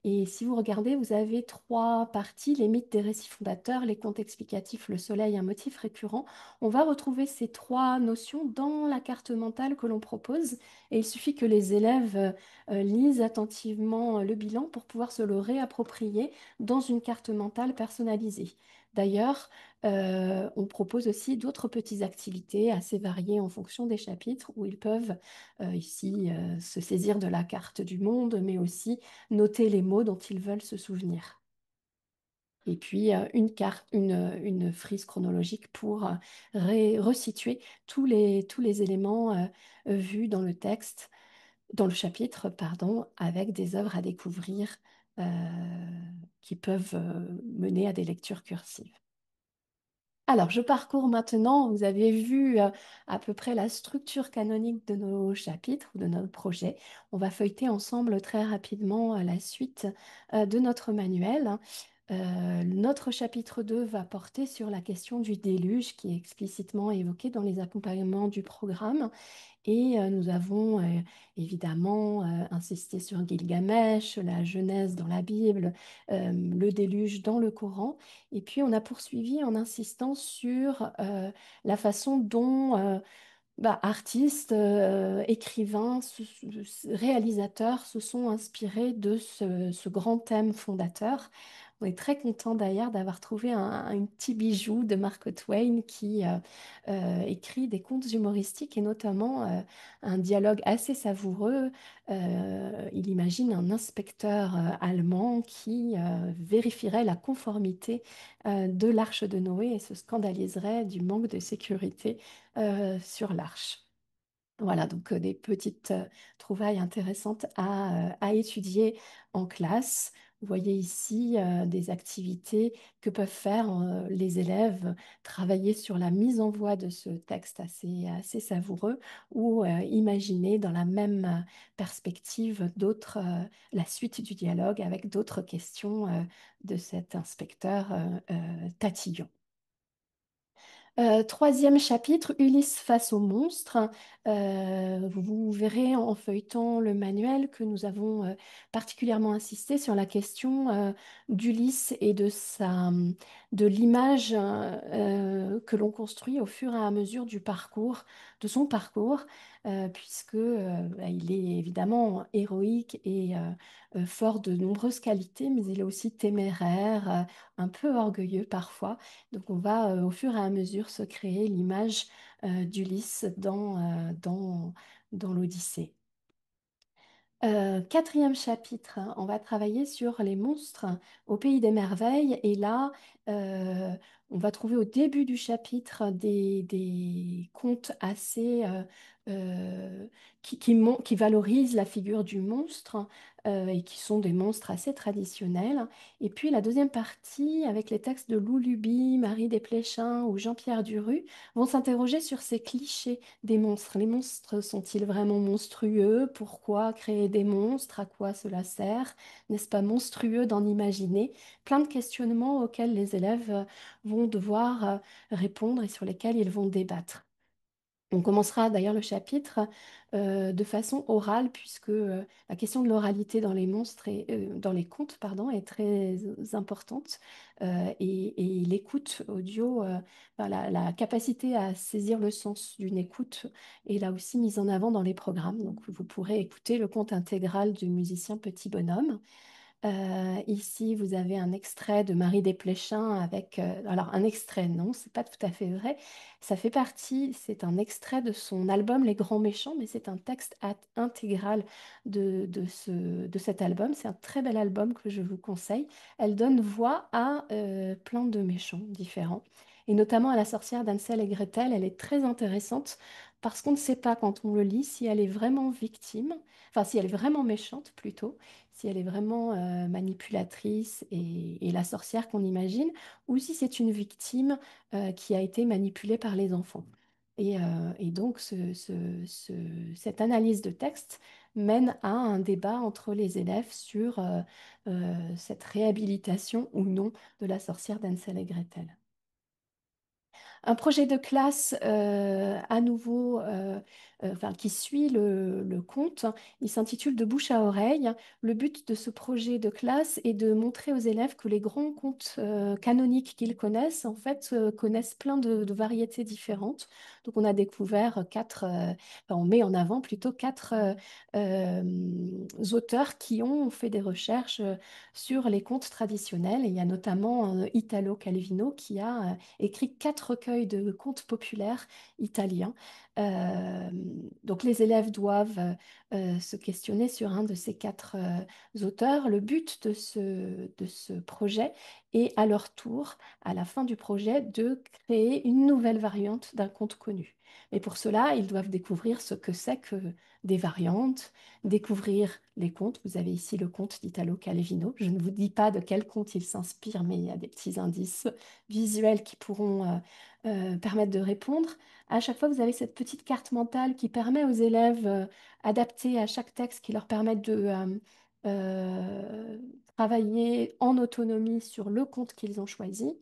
S3: Et si vous regardez, vous avez trois parties, les mythes des récits fondateurs, les contes explicatifs, le soleil, un motif récurrent. On va retrouver ces trois notions dans la carte mentale que l'on propose. Et il suffit que les élèves lisent attentivement le bilan pour pouvoir se le réapproprier dans une carte mentale personnalisée. D'ailleurs, on propose aussi d'autres petites activités assez variées en fonction des chapitres où ils peuvent ici se saisir de la carte du monde, mais aussi noter les mots dont ils veulent se souvenir. Et puis une frise chronologique pour resituer tous les éléments vus dans le texte, dans le chapitre, pardon, avec des œuvres à découvrir euh, qui peuvent mener à des lectures cursives. Alors, je parcours maintenant, vous avez vu à peu près la structure canonique de nos chapitres ou de notre projet. On va feuilleter ensemble très rapidement la suite de notre manuel. Notre chapitre 2 va porter sur la question du déluge qui est explicitement évoquée dans les accompagnements du programme. Et nous avons évidemment insisté sur Gilgamesh, la Genèse dans la Bible, le déluge dans le Coran. Et puis on a poursuivi en insistant sur la façon dont artistes, écrivains, réalisateurs se sont inspirés de ce grand thème fondateur. On est très content d'ailleurs d'avoir trouvé un petit bijou de Mark Twain qui écrit des contes humoristiques et notamment un dialogue assez savoureux. Il imagine un inspecteur allemand qui vérifierait la conformité de l'arche de Noé et se scandaliserait du manque de sécurité sur l'arche. Voilà, donc des petites trouvailles intéressantes à étudier en classe. Vous voyez ici des activités que peuvent faire les élèves, travailler sur la mise en voix de ce texte assez savoureux ou imaginer dans la même perspective la suite du dialogue avec d'autres questions de cet inspecteur tatillon. Troisième chapitre, Ulysse face aux monstres. Vous verrez en feuilletant le manuel que nous avons particulièrement insisté sur la question d'Ulysse et de l'image que l'on construit au fur et à mesure du parcours, de son parcours, puisque bah, il est évidemment héroïque et fort de nombreuses qualités, mais il est aussi téméraire, un peu orgueilleux parfois. Donc on va au fur et à mesure se créer l'image d'Ulysse dans l'Odyssée. Quatrième chapitre, hein, on va travailler sur les monstres au pays des merveilles. Et là, euh, on va trouver au début du chapitre des contes assez qui valorisent la figure du monstre et qui sont des monstres assez traditionnels. Et puis la deuxième partie, avec les textes de Lou Luby, Marie Desplechin ou Jean-Pierre Duru, vont s'interroger sur ces clichés des monstres. Les monstres sont-ils vraiment monstrueux? Pourquoi créer des monstres? À quoi cela sert? N'est-ce pas monstrueux d'en imaginer? Plein de questionnements auxquels les élèves vont devoir répondre et sur lesquels ils vont débattre. On commencera d'ailleurs le chapitre de façon orale, puisque la question de l'oralité dans les monstres dans les contes, pardon, est très importante. Et l'écoute audio, enfin, la capacité à saisir le sens d'une écoute est là aussi mise en avant dans les programmes. Donc vous pourrez écouter le conte intégral du musicien Petit Bonhomme. Ici, vous avez un extrait de Marie Desplechin avec... alors, un extrait, non, c'est pas tout à fait vrai. Ça fait partie, c'est un extrait de son album Les Grands Méchants, mais c'est un texte intégral de cet album. C'est un très bel album que je vous conseille. Elle donne voix à plein de méchants différents, et notamment à la sorcière d'Hansel et Gretel. Elle est très intéressante parce qu'on ne sait pas quand on le lit si elle est vraiment victime, enfin si elle est vraiment méchante plutôt, si elle est vraiment manipulatrice et la sorcière qu'on imagine, ou si c'est une victime qui a été manipulée par les enfants. Et donc, cette analyse de texte mène à un débat entre les élèves sur cette réhabilitation ou non de la sorcière d'Hansel et Gretel. Un projet de classe à nouveau enfin, qui suit le conte. Il s'intitule De bouche à oreille. Le but de ce projet de classe est de montrer aux élèves que les grands contes canoniques qu'ils connaissent, en fait, connaissent plein de variétés différentes. Donc on a découvert enfin, on met en avant plutôt quatre auteurs qui ont fait des recherches sur les contes traditionnels. Et il y a notamment Italo Calvino qui a écrit quatre recueils de contes populaires italiens. Euh, donc les élèves doivent se questionner sur un de ces quatre auteurs. Le but de ce projet est à leur tour, à la fin du projet, de créer une nouvelle variante d'un conte connu. Mais pour cela, ils doivent découvrir ce que c'est que des variantes, découvrir les contes. Vous avez ici le conte d'Italo Calvino. Je ne vous dis pas de quel conte il s'inspire, mais il y a des petits indices visuels qui pourront permettre de répondre. À chaque fois, vous avez cette petite carte mentale qui permet aux élèves, adaptés à chaque texte, qui leur permettent de euh, travailler en autonomie sur le conte qu'ils ont choisi.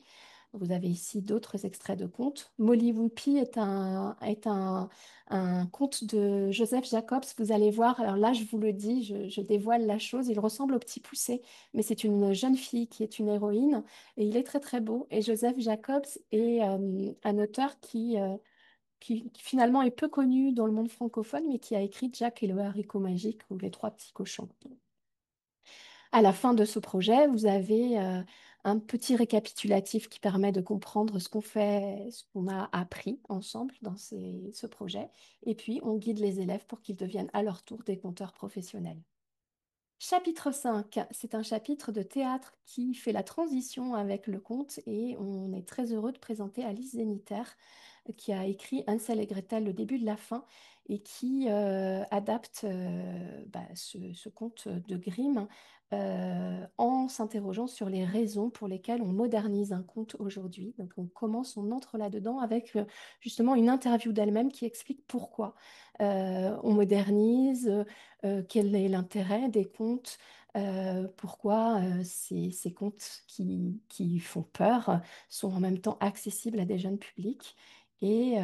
S3: Vous avez ici d'autres extraits de contes. Molly Whoopie un conte de Joseph Jacobs. Vous allez voir, alors là, je vous le dis, je dévoile la chose. Il ressemble au Petit Poucet, mais c'est une jeune fille qui est une héroïne et il est très très beau. Et Joseph Jacobs est un auteur qui finalement est peu connu dans le monde francophone, mais qui a écrit Jack et le haricot magique ou Les trois petits cochons. À la fin de ce projet, vous avez un petit récapitulatif qui permet de comprendre ce qu'on fait, ce qu'on a appris ensemble dans ce projet. Et puis, on guide les élèves pour qu'ils deviennent à leur tour des conteurs professionnels. Chapitre 5, c'est un chapitre de théâtre qui fait la transition avec le conte et on est très heureux de présenter Alice Zeniter qui a écrit Hansel et Gretel, le début de la fin et qui adapte ce conte de Grimm en s'interrogeant sur les raisons pour lesquelles on modernise un conte aujourd'hui. Donc on entre là-dedans avec justement une interview d'elle-même qui explique pourquoi on modernise, quel est l'intérêt des contes, pourquoi ces contes qui font peur sont en même temps accessibles à des jeunes publics. Et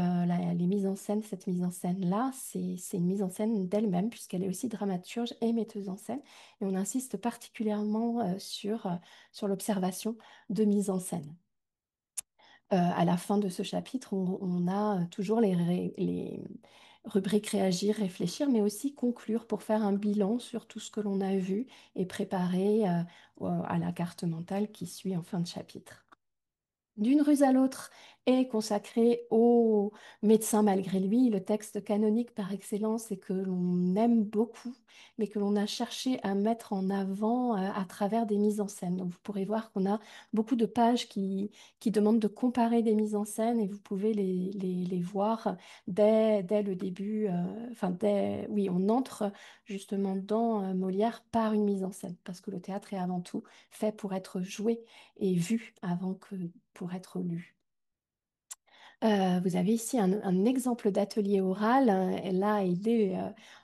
S3: les mises en scène, cette mise en scène-là, c'est une mise en scène d'elle-même, puisqu'elle est aussi dramaturge et metteuse en scène. Et on insiste particulièrement sur l'observation de mise en scène. À la fin de ce chapitre, on a toujours les rubriques réagir, réfléchir, mais aussi conclure pour faire un bilan sur tout ce que l'on a vu et préparer à la carte mentale qui suit en fin de chapitre. D'une ruse à l'autre est consacré au médecin malgré lui, le texte canonique par excellence et que l'on aime beaucoup, mais que l'on a cherché à mettre en avant à travers des mises en scène. Donc vous pourrez voir qu'on a beaucoup de pages qui demandent de comparer des mises en scène et vous pouvez les voir dès le début. Oui, on entre justement dans Molière par une mise en scène, parce que le théâtre est avant tout fait pour être joué et vu avant que pour être lu. Vous avez ici un exemple d'atelier oral. Et là, il est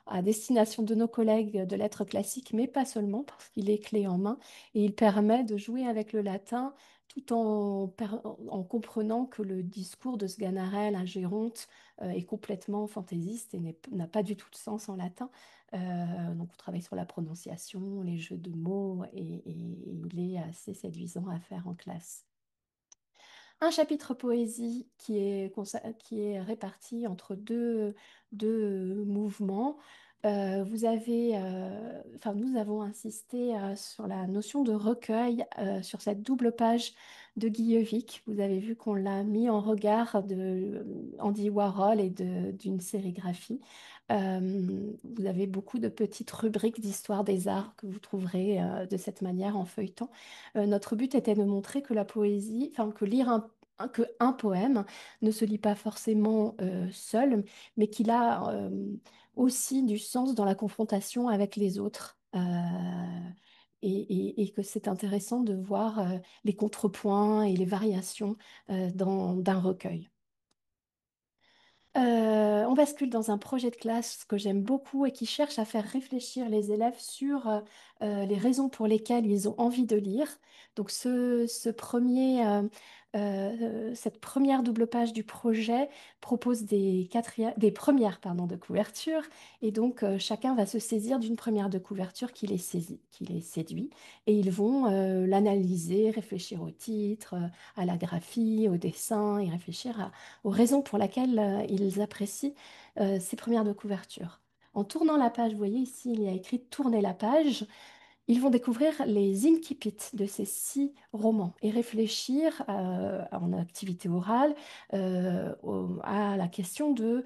S3: à destination de nos collègues de lettres classiques, mais pas seulement, parce qu'il est clé en main et il permet de jouer avec le latin tout en comprenant que le discours de Sganarelle à Géronte est complètement fantaisiste et n'a pas du tout de sens en latin. Donc, on travaille sur la prononciation, les jeux de mots et il est assez séduisant à faire en classe. Un chapitre poésie qui est réparti entre deux mouvements. Nous avons insisté sur la notion de recueil sur cette double page de Guillevic. Vous avez vu qu'on l'a mis en regard de Andy Warhol et d'une sérigraphie. Vous avez beaucoup de petites rubriques d'histoire des arts que vous trouverez de cette manière en feuilletant. Notre but était de montrer que la poésie, enfin que lire que un poème ne se lit pas forcément seul, mais qu'il a aussi du sens dans la confrontation avec les autres. Et que c'est intéressant de voir les contrepoints et les variations d'un recueil. On bascule dans un projet de classe que j'aime beaucoup et qui cherche à faire réfléchir les élèves sur les raisons pour lesquelles ils ont envie de lire. Donc cette première double page du projet propose des premières pardon, de couverture et donc chacun va se saisir d'une première de couverture qui les séduit et ils vont l'analyser, réfléchir au titre, à la graphie, au dessin et réfléchir aux raisons pour lesquelles ils apprécient ces premières de couverture. En tournant la page, vous voyez ici, il y a écrit tourner la page. Ils vont découvrir les incipits de ces 6 romans et réfléchir en activité orale à la question de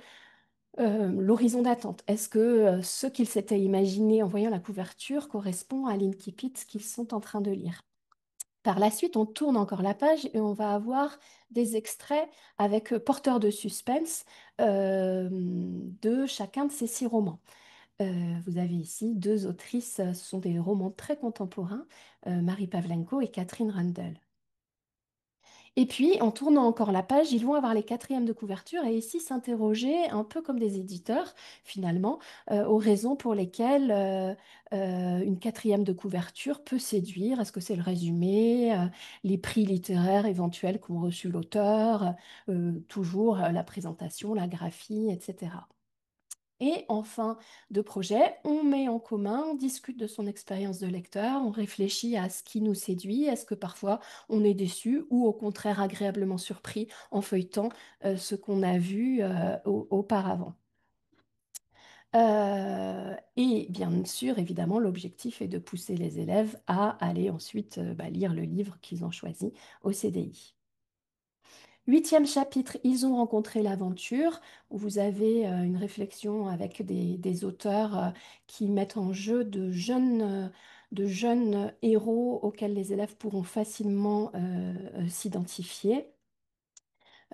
S3: l'horizon d'attente. Est-ce que ce qu'ils s'étaient imaginé en voyant la couverture correspond à l'incipit qu'ils sont en train de lire? Par la suite, on tourne encore la page et on va avoir des extraits avec porteurs de suspense de chacun de ces 6 romans. Vous avez ici 2 autrices, ce sont des romans très contemporains, Marie Pavlenko et Catherine Rundell. Et puis, en tournant encore la page, ils vont avoir les quatrièmes de couverture et ici s'interroger un peu comme des éditeurs, finalement, aux raisons pour lesquelles une quatrième de couverture peut séduire. Est-ce que c'est le résumé, les prix littéraires éventuels qu'ont reçu l'auteur, toujours la présentation, la graphie, etc. Et en fin de projet, on met en commun, on discute de son expérience de lecteur, on réfléchit à ce qui nous séduit, est-ce que parfois on est déçu ou au contraire agréablement surpris en feuilletant ce qu'on a vu auparavant. Et bien sûr, évidemment, l'objectif est de pousser les élèves à aller ensuite lire le livre qu'ils ont choisi au CDI. 8e chapitre, ils ont rencontré l'aventure, où vous avez une réflexion avec des auteurs qui mettent en jeu de jeunes héros auxquels les élèves pourront facilement s'identifier.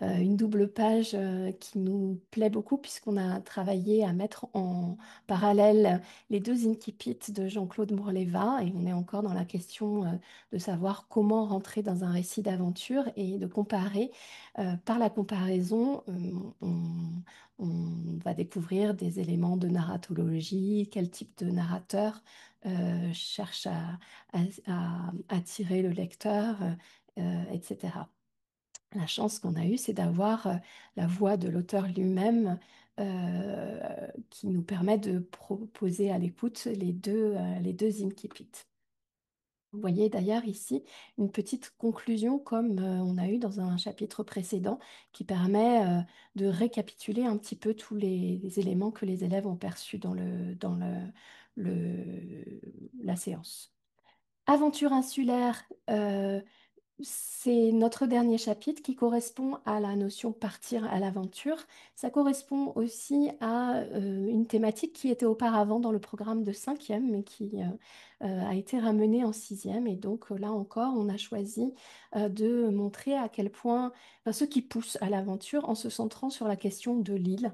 S3: une double page qui nous plaît beaucoup puisqu'on a travaillé à mettre en parallèle les deux incipits de Jean-Claude Morleva et on est encore dans la question de savoir comment rentrer dans un récit d'aventure et de comparer. Par la comparaison, on va découvrir des éléments de narratologie, quel type de narrateur cherche à attirer le lecteur, etc. La chance qu'on a eue, c'est d'avoir la voix de l'auteur lui-même qui nous permet de proposer à l'écoute les deux incipits. Vous voyez d'ailleurs ici une petite conclusion comme on a eu dans un chapitre précédent qui permet de récapituler un petit peu tous les éléments que les élèves ont perçus la séance. Aventure insulaire, c'est notre dernier chapitre qui correspond à la notion partir à l'aventure. Ça correspond aussi à une thématique qui était auparavant dans le programme de cinquième, mais qui a été ramenée en sixième. Et donc là encore, on a choisi de montrer à quel point ce qui pousse à l'aventure en se centrant sur la question de l'île,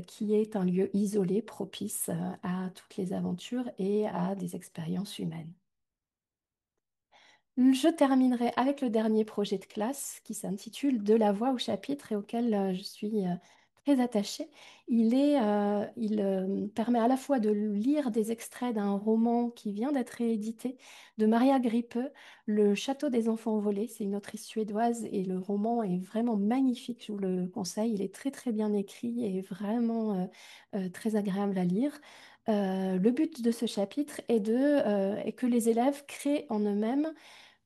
S3: qui est un lieu isolé, propice à toutes les aventures et à des expériences humaines. Je terminerai avec le dernier projet de classe qui s'intitule De la voix au chapitre et auquel je suis très attachée. Il permet à la fois de lire des extraits d'un roman qui vient d'être réédité de Maria Gripe, Le Château des enfants volés. C'est une autrice suédoise et le roman est vraiment magnifique. Je vous le conseille. Il est très très bien écrit et vraiment très agréable à lire. Le but de ce chapitre est que les élèves créent en eux-mêmes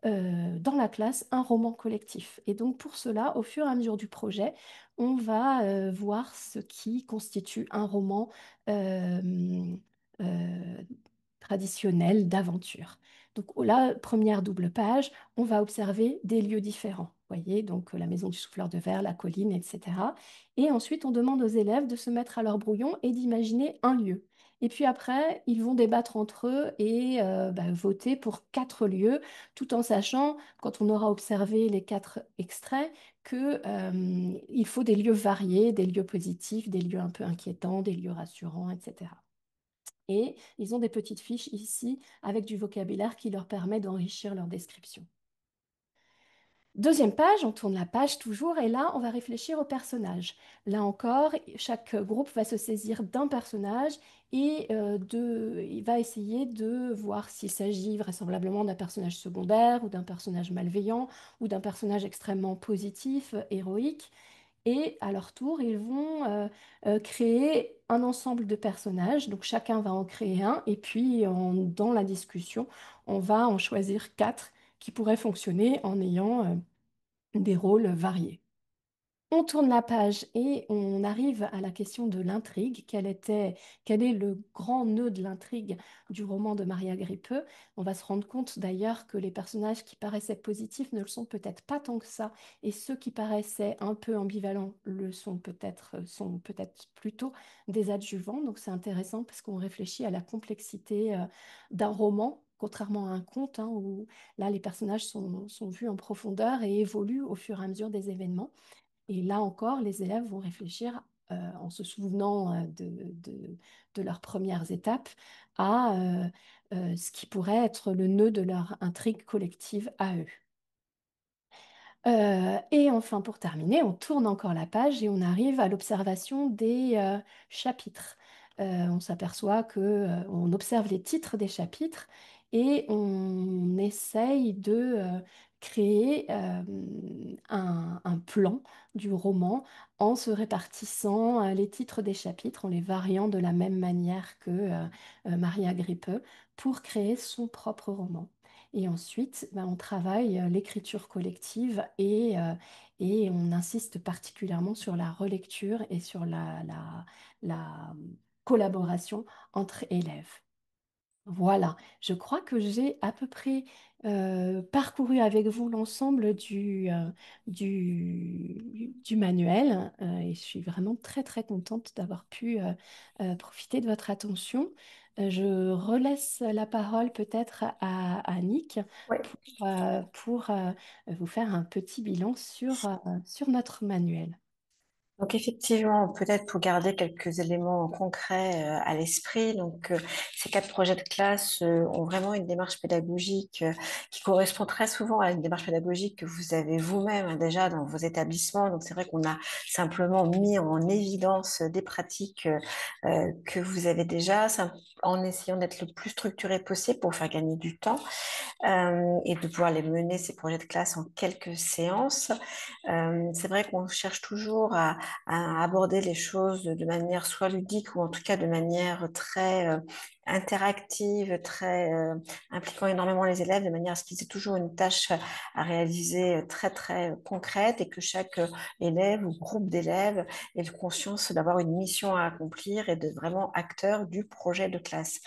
S3: dans la classe un roman collectif. Et donc pour cela, au fur et à mesure du projet, on va voir ce qui constitue un roman euh, euh, traditionnel d'aventure. Donc la première double page, on va observer des lieux différents. Vous voyez, donc la maison du souffleur de verre, la colline, etc. Et ensuite, on demande aux élèves de se mettre à leur brouillon et d'imaginer un lieu. Et puis après, ils vont débattre entre eux et voter pour 4 lieux tout en sachant, quand on aura observé les 4 extraits, que, il faut des lieux variés, des lieux positifs, des lieux un peu inquiétants, des lieux rassurants, etc. Et ils ont des petites fiches ici avec du vocabulaire qui leur permet d'enrichir leur description. Deuxième page, on tourne la page toujours et là, on va réfléchir au personnage. Là encore, chaque groupe va se saisir d'un personnage et il va essayer de voir s'il s'agit vraisemblablement d'un personnage secondaire ou d'un personnage malveillant ou d'un personnage extrêmement positif, héroïque. Et à leur tour, ils vont créer un ensemble de personnages. Donc chacun va en créer un et puis dans la discussion, on va en choisir 4 qui pourraient fonctionner en ayant des rôles variés. On tourne la page et on arrive à la question de l'intrigue. Quel est le grand nœud de l'intrigue du roman de Maria Grippe? On va se rendre compte d'ailleurs que les personnages qui paraissaient positifs ne le sont peut-être pas tant que ça, et ceux qui paraissaient un peu ambivalents le sont peut-être plutôt des adjuvants. Donc c'est intéressant parce qu'on réfléchit à la complexité d'un roman. Contrairement à un conte, hein, où là les personnages sont vus en profondeur et évoluent au fur et à mesure des événements. Et là encore, les élèves vont réfléchir en se souvenant de leurs premières étapes à ce qui pourrait être le nœud de leur intrigue collective à eux. Et enfin, pour terminer, on tourne encore la page et on arrive à l'observation des chapitres. On s'aperçoit que, on observe les titres des chapitres et on essaye de créer un plan du roman en se répartissant les titres des chapitres, en les variant de la même manière que Maria Grippe pour créer son propre roman. Et ensuite, on travaille l'écriture collective et on insiste particulièrement sur la relecture et sur la collaboration entre élèves. Voilà, je crois que j'ai à peu près parcouru avec vous l'ensemble du manuel et je suis vraiment très très contente d'avoir pu profiter de votre attention. Je relaisse la parole peut-être à Annick
S2: Oui.
S3: pour vous faire un petit bilan sur notre manuel.
S2: Donc effectivement, peut-être pour garder quelques éléments concrets à l'esprit, ces 4 projets de classe ont vraiment une démarche pédagogique qui correspond très souvent à une démarche pédagogique que vous avez vous-même déjà dans vos établissements. Donc c'est vrai qu'on a simplement mis en évidence des pratiques que vous avez déjà, en essayant d'être le plus structuré possible pour faire gagner du temps et de pouvoir les mener, ces projets de classe, en quelques séances. C'est vrai qu'on cherche toujours à aborder les choses de manière soit ludique ou en tout cas de manière très interactive, très impliquant énormément les élèves, de manière à ce qu'ils aient toujours une tâche à réaliser très très concrète et que chaque élève ou groupe d'élèves ait conscience d'avoir une mission à accomplir et de vraiment acteur du projet de classe.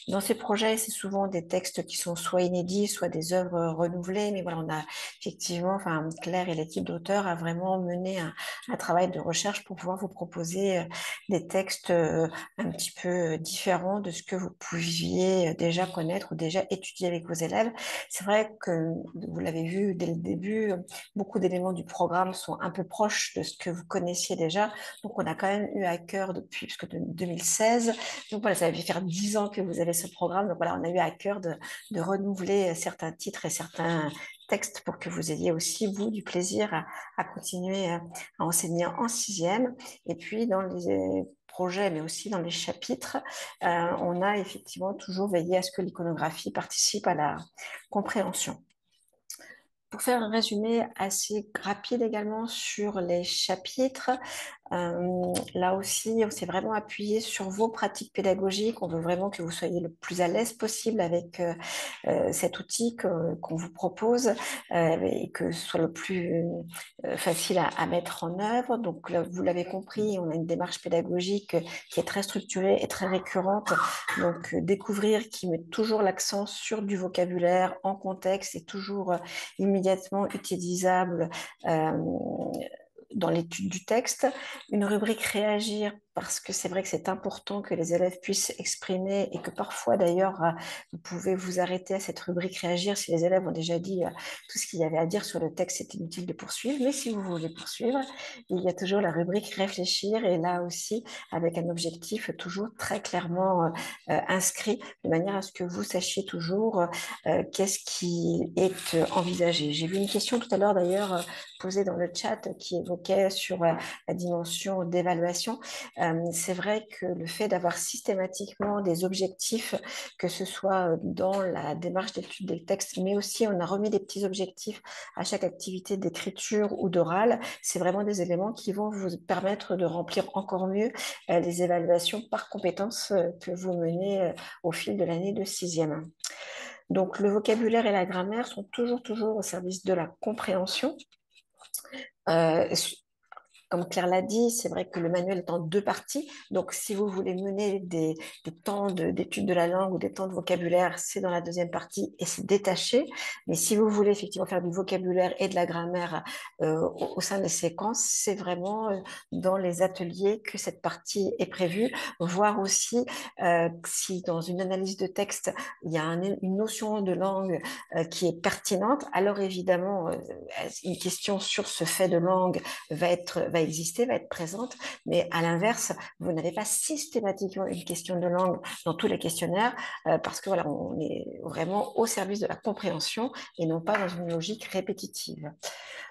S2: Dans ces projets, c'est souvent des textes qui sont soit inédits, soit des œuvres renouvelées, mais voilà, on a effectivement, enfin, Claire et l'équipe d'auteurs a vraiment mené un travail de recherche pour pouvoir vous proposer des textes un petit peu différents de ce que vous pouviez déjà connaître ou déjà étudier avec vos élèves. C'est vrai que vous l'avez vu dès le début, beaucoup d'éléments du programme sont un peu proches de ce que vous connaissiez déjà. Donc, on a quand même eu à cœur depuis, puisque de 2016, donc voilà, ça va faire 10 ans que vous avez ce programme. Donc voilà, on a eu à cœur de renouveler certains titres et certains textes pour que vous ayez aussi, vous, du plaisir à continuer à enseigner en 6e. Et puis, dans les projets, mais aussi dans les chapitres, on a effectivement toujours veillé à ce que l'iconographie participe à la compréhension. Pour faire un résumé assez rapide également sur les chapitres, là aussi, on s'est vraiment appuyé sur vos pratiques pédagogiques. On veut vraiment que vous soyez le plus à l'aise possible avec cet outil qu'on vous propose et que ce soit le plus facile à mettre en œuvre. Donc, là, vous l'avez compris, on a une démarche pédagogique qui est très structurée et très récurrente. Donc, découvrir qui met toujours l'accent sur du vocabulaire en contexte et toujours immédiatement utilisable dans l'étude du texte, une rubrique réagir parce que c'est vrai que c'est important que les élèves puissent exprimer et que parfois d'ailleurs vous pouvez vous arrêter à cette rubrique réagir si les élèves ont déjà dit tout ce qu'il y avait à dire sur le texte, c'est inutile de poursuivre, mais si vous voulez poursuivre, il y a toujours la rubrique réfléchir et là aussi avec un objectif toujours très clairement inscrit de manière à ce que vous sachiez toujours qu'est-ce qui est envisagé. J'ai vu une question tout à l'heure d'ailleurs posée dans le chat qui évoquait sur la dimension d'évaluation. C'est vrai que le fait d'avoir systématiquement des objectifs, que ce soit dans la démarche d'étude des textes, mais aussi on a remis des petits objectifs à chaque activité d'écriture ou d'oral, c'est vraiment des éléments qui vont vous permettre de remplir encore mieux les évaluations par compétences que vous menez au fil de l'année de 6e. Donc le vocabulaire et la grammaire sont toujours au service de la compréhension. Euh, Comme Claire l'a dit, c'est vrai que le manuel est en 2 parties. Donc, si vous voulez mener des temps d'étude de la langue ou des temps de vocabulaire, c'est dans la 2e partie et c'est détaché. Mais si vous voulez effectivement faire du vocabulaire et de la grammaire au sein des séquences, c'est vraiment dans les ateliers que cette partie est prévue. Voir aussi si dans une analyse de texte, il y a une notion de langue qui est pertinente, alors évidemment, une question sur ce fait de langue va exister, va être présente, mais à l'inverse, vous n'avez pas systématiquement une question de langue dans tous les questionnaires parce que voilà, on est vraiment au service de la compréhension et non pas dans une logique répétitive.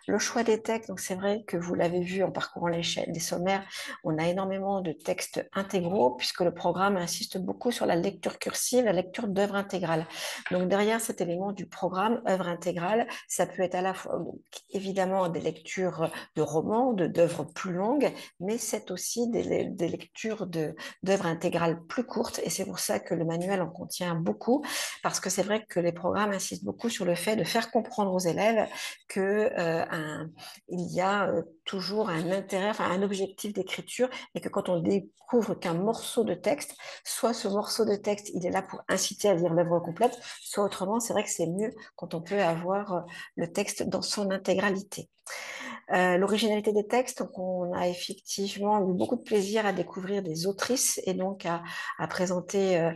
S2: Le choix des textes, donc c'est vrai que vous l'avez vu en parcourant les sommaires, on a énormément de textes intégraux puisque le programme insiste beaucoup sur la lecture cursive, la lecture d'œuvres intégrales. Donc derrière cet élément du programme œuvre intégrale, ça peut être à la fois évidemment des lectures de romans, d'œuvres d'œuvres plus longues, mais c'est aussi des lectures d'œuvres intégrales plus courtes. Et c'est pour ça que le manuel en contient beaucoup, parce que c'est vrai que les programmes insistent beaucoup sur le fait de faire comprendre aux élèves que il y a toujours un intérêt, enfin un objectif d'écriture, et que quand on découvre qu'un morceau de texte, soit ce morceau de texte, il est là pour inciter à lire l'œuvre complète, soit autrement, c'est vrai que c'est mieux quand on peut avoir le texte dans son intégralité. L'originalité des textes, donc on a effectivement eu beaucoup de plaisir à découvrir des autrices et donc à présenter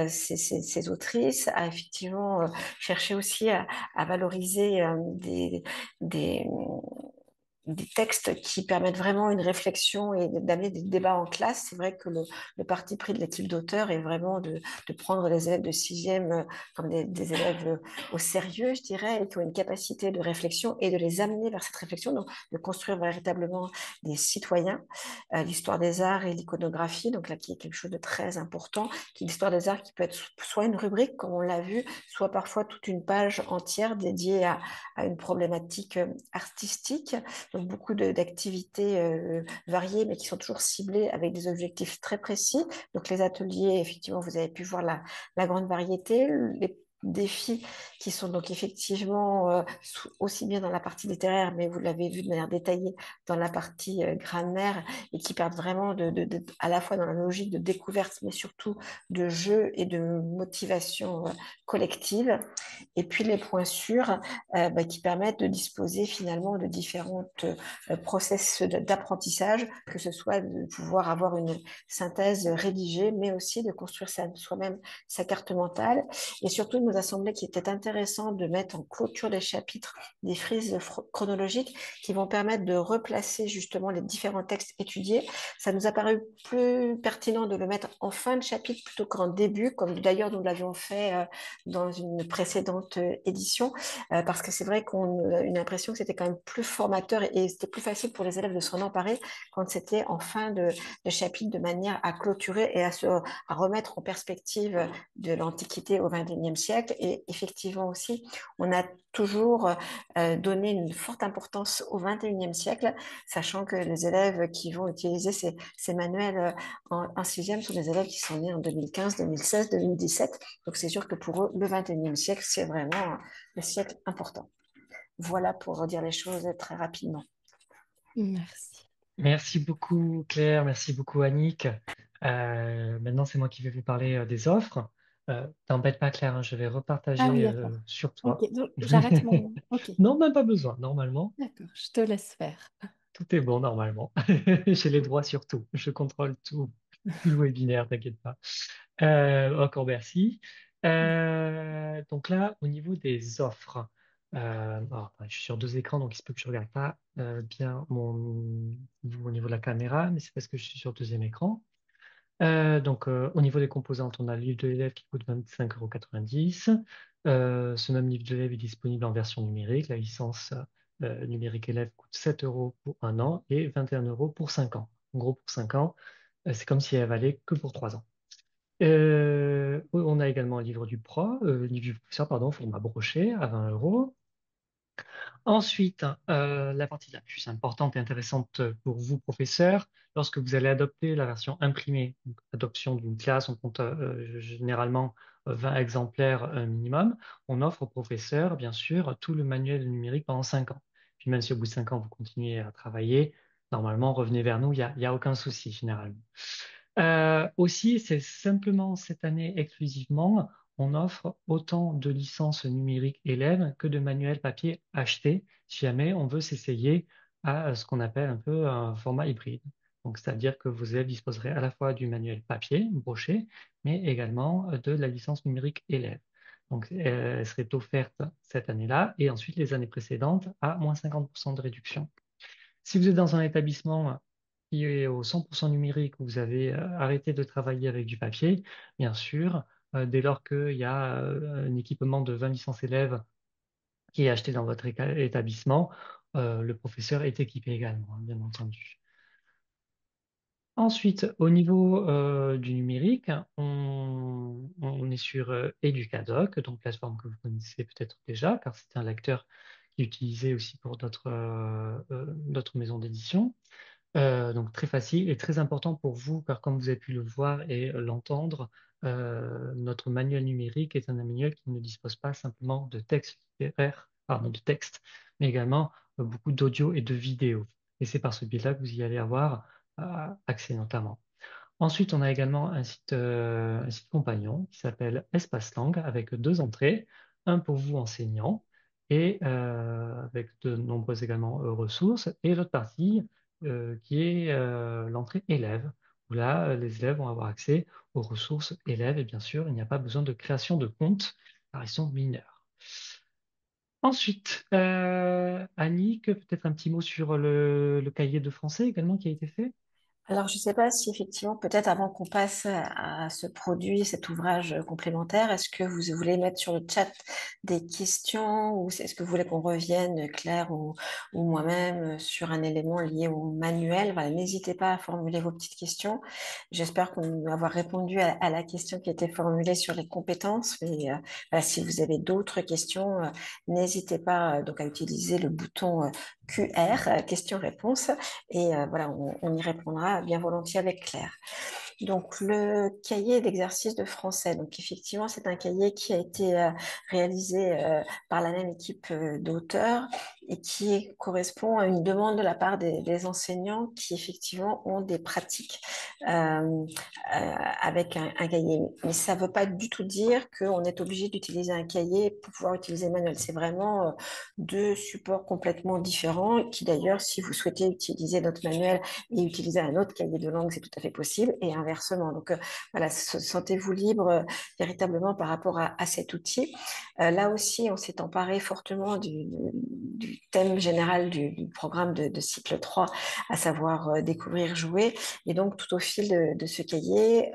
S2: ces autrices, à effectivement chercher aussi à valoriser des, des textes qui permettent vraiment une réflexion et d'amener des débats en classe. C'est vrai que le parti pris de l'équipe d'auteur est vraiment de prendre les élèves de sixième comme des élèves au sérieux, je dirais, et qui ont une capacité de réflexion et de les amener vers cette réflexion, donc de construire véritablement des citoyens. L'histoire des arts et l'iconographie, donc là qui est quelque chose de très important, qui est l'histoire des arts qui peut être soit une rubrique, comme on l'a vu, soit parfois toute une page entière dédiée à une problématique artistique. Donc beaucoup d'activités variées, mais qui sont toujours ciblées avec des objectifs très précis. Donc les ateliers, effectivement, vous avez pu voir la grande variété, les défis qui sont donc effectivement aussi bien dans la partie littéraire, mais vous l'avez vu de manière détaillée dans la partie grammaire, et qui partent vraiment à la fois dans la logique de découverte, mais surtout de jeu et de motivation collective. Et puis les points sûrs qui permettent de disposer finalement de différentes process d'apprentissage, que ce soit de pouvoir avoir une synthèse rédigée, mais aussi de construire soi-même sa carte mentale. Et surtout, il nous a semblé qu'il était intéressant de mettre en clôture des chapitres des frises chronologiques qui vont permettre de replacer justement les différents textes étudiés. Ça nous a paru plus pertinent de le mettre en fin de chapitre plutôt qu'en début, comme d'ailleurs nous l'avions fait dans une précédente édition, parce que c'est vrai qu'on a une impression que c'était quand même plus formateur et c'était plus facile pour les élèves de s'en emparer quand c'était en fin de chapitre, de manière à clôturer et à remettre en perspective de l'Antiquité au XXIe siècle. Et effectivement aussi, on a toujours donné une forte importance au XXIe siècle, sachant que les élèves qui vont utiliser ces manuels en sixième sont des élèves qui sont nés en 2015, 2016, 2017. Donc c'est sûr que pour eux, le XXIe siècle, c'est vraiment le siècle important. Voilà pour dire les choses très rapidement.
S3: Merci.
S1: Merci beaucoup Claire, merci beaucoup Annick. Maintenant, c'est moi qui vais vous parler des offres. T'embête pas Claire, hein, je vais
S3: Ah oui,
S1: repartager
S3: d'accord.
S1: sur toi.
S3: Ok, donc j'arrête mon... Ok,
S1: Non, même pas besoin, normalement.
S3: d'accord, je te laisse faire.
S1: Tout est bon, normalement. J'ai les droits sur tout. Je contrôle tout le webinaire, t'inquiète pas. Encore merci. Donc là, au niveau des offres, je suis sur deux écrans, donc il se peut que je ne regarde pas bien au niveau de la caméra, mais c'est parce que je suis sur le deuxième écran. Au niveau des composantes, on a le livre de l'élève qui coûte 25,90 €. Ce même livre de l'élève est disponible en version numérique. La licence numérique élève coûte 7 € pour un an et 21 € pour 5 ans. En gros, pour 5 ans, c'est comme si elle valait que pour 3 ans. On a également un livre du professeur, pardon, format broché à 20 €. Ensuite, la partie la plus importante et intéressante pour vous, professeurs, lorsque vous allez adopter la version imprimée, donc adoption d'une classe, on compte généralement 20 exemplaires minimum, on offre aux professeurs, bien sûr, tout le manuel numérique pendant 5 ans. Puis même si au bout de 5 ans, vous continuez à travailler, normalement, revenez vers nous, il y a aucun souci, généralement. Aussi, c'est simplement cette année exclusivement, on offre autant de licences numériques élèves que de manuels papier achetés si jamais on veut s'essayer à ce qu'on appelle un peu un format hybride. Donc, c'est-à-dire que vos élèves disposeraient à la fois du manuel papier broché, mais également de la licence numérique élève. Donc, elle serait offerte cette année-là et ensuite les années précédentes à moins 50% de réduction. Si vous êtes dans un établissement qui est au 100% numérique, où vous avez arrêté de travailler avec du papier, bien sûr, dès lors qu'il y a un équipement de 20 licences élèves qui est acheté dans votre établissement, le professeur est équipé également, hein, bien entendu. Ensuite, au niveau du numérique, on est sur Educadoc, donc plateforme que vous connaissez peut-être déjà, car c'est un lecteur qui est utilisé aussi pour d'autres maisons d'édition. Donc très facile et très important pour vous, car comme vous avez pu le voir et l'entendre, notre manuel numérique est un manuel qui ne dispose pas simplement de texte littéraire, pardon, de texte, mais également beaucoup d'audio et de vidéo. Et c'est par ce biais-là que vous y allez avoir accès notamment. Ensuite, on a également un site compagnon qui s'appelle Espace Langue avec deux entrées, un pour vous enseignants et avec de nombreuses également ressources, et l'autre partie qui est l'entrée élève, où là, les élèves vont avoir accès aux ressources élèves et bien sûr, il n'y a pas besoin de création de compte car ils sont mineurs. Ensuite, Annick, peut-être un petit mot sur le cahier de français également qui a été fait.
S2: Alors, je ne sais pas si effectivement, peut-être avant qu'on passe à ce produit, cet ouvrage complémentaire, est-ce que vous voulez mettre sur le chat des questions ou est-ce que vous voulez qu'on revienne, Claire ou moi-même, sur un élément lié au manuel? Voilà, n'hésitez pas à formuler vos petites questions. J'espère qu'on va avoir répondu à la question qui était formulée sur les compétences. Mais voilà, si vous avez d'autres questions, n'hésitez pas donc à utiliser le bouton QR, questions-réponses, et voilà, on y répondra bien volontiers avec Claire. Donc, le cahier d'exercice de français. Donc, effectivement, c'est un cahier qui a été réalisé par la même équipe d'auteurs et qui correspond à une demande de la part des enseignants qui, effectivement, ont des pratiques avec un cahier. Mais ça ne veut pas du tout dire qu'on est obligé d'utiliser un cahier pour pouvoir utiliser le manuel. C'est vraiment deux supports complètement différents qui, d'ailleurs, si vous souhaitez utiliser notre manuel et utiliser un autre cahier de langue, c'est tout à fait possible, et inversement. Donc, voilà, sentez-vous libre véritablement par rapport à cet outil. Là aussi, on s'est emparé fortement du thème général du programme de cycle 3, à savoir découvrir, jouer. Et donc, tout au fil de ce cahier,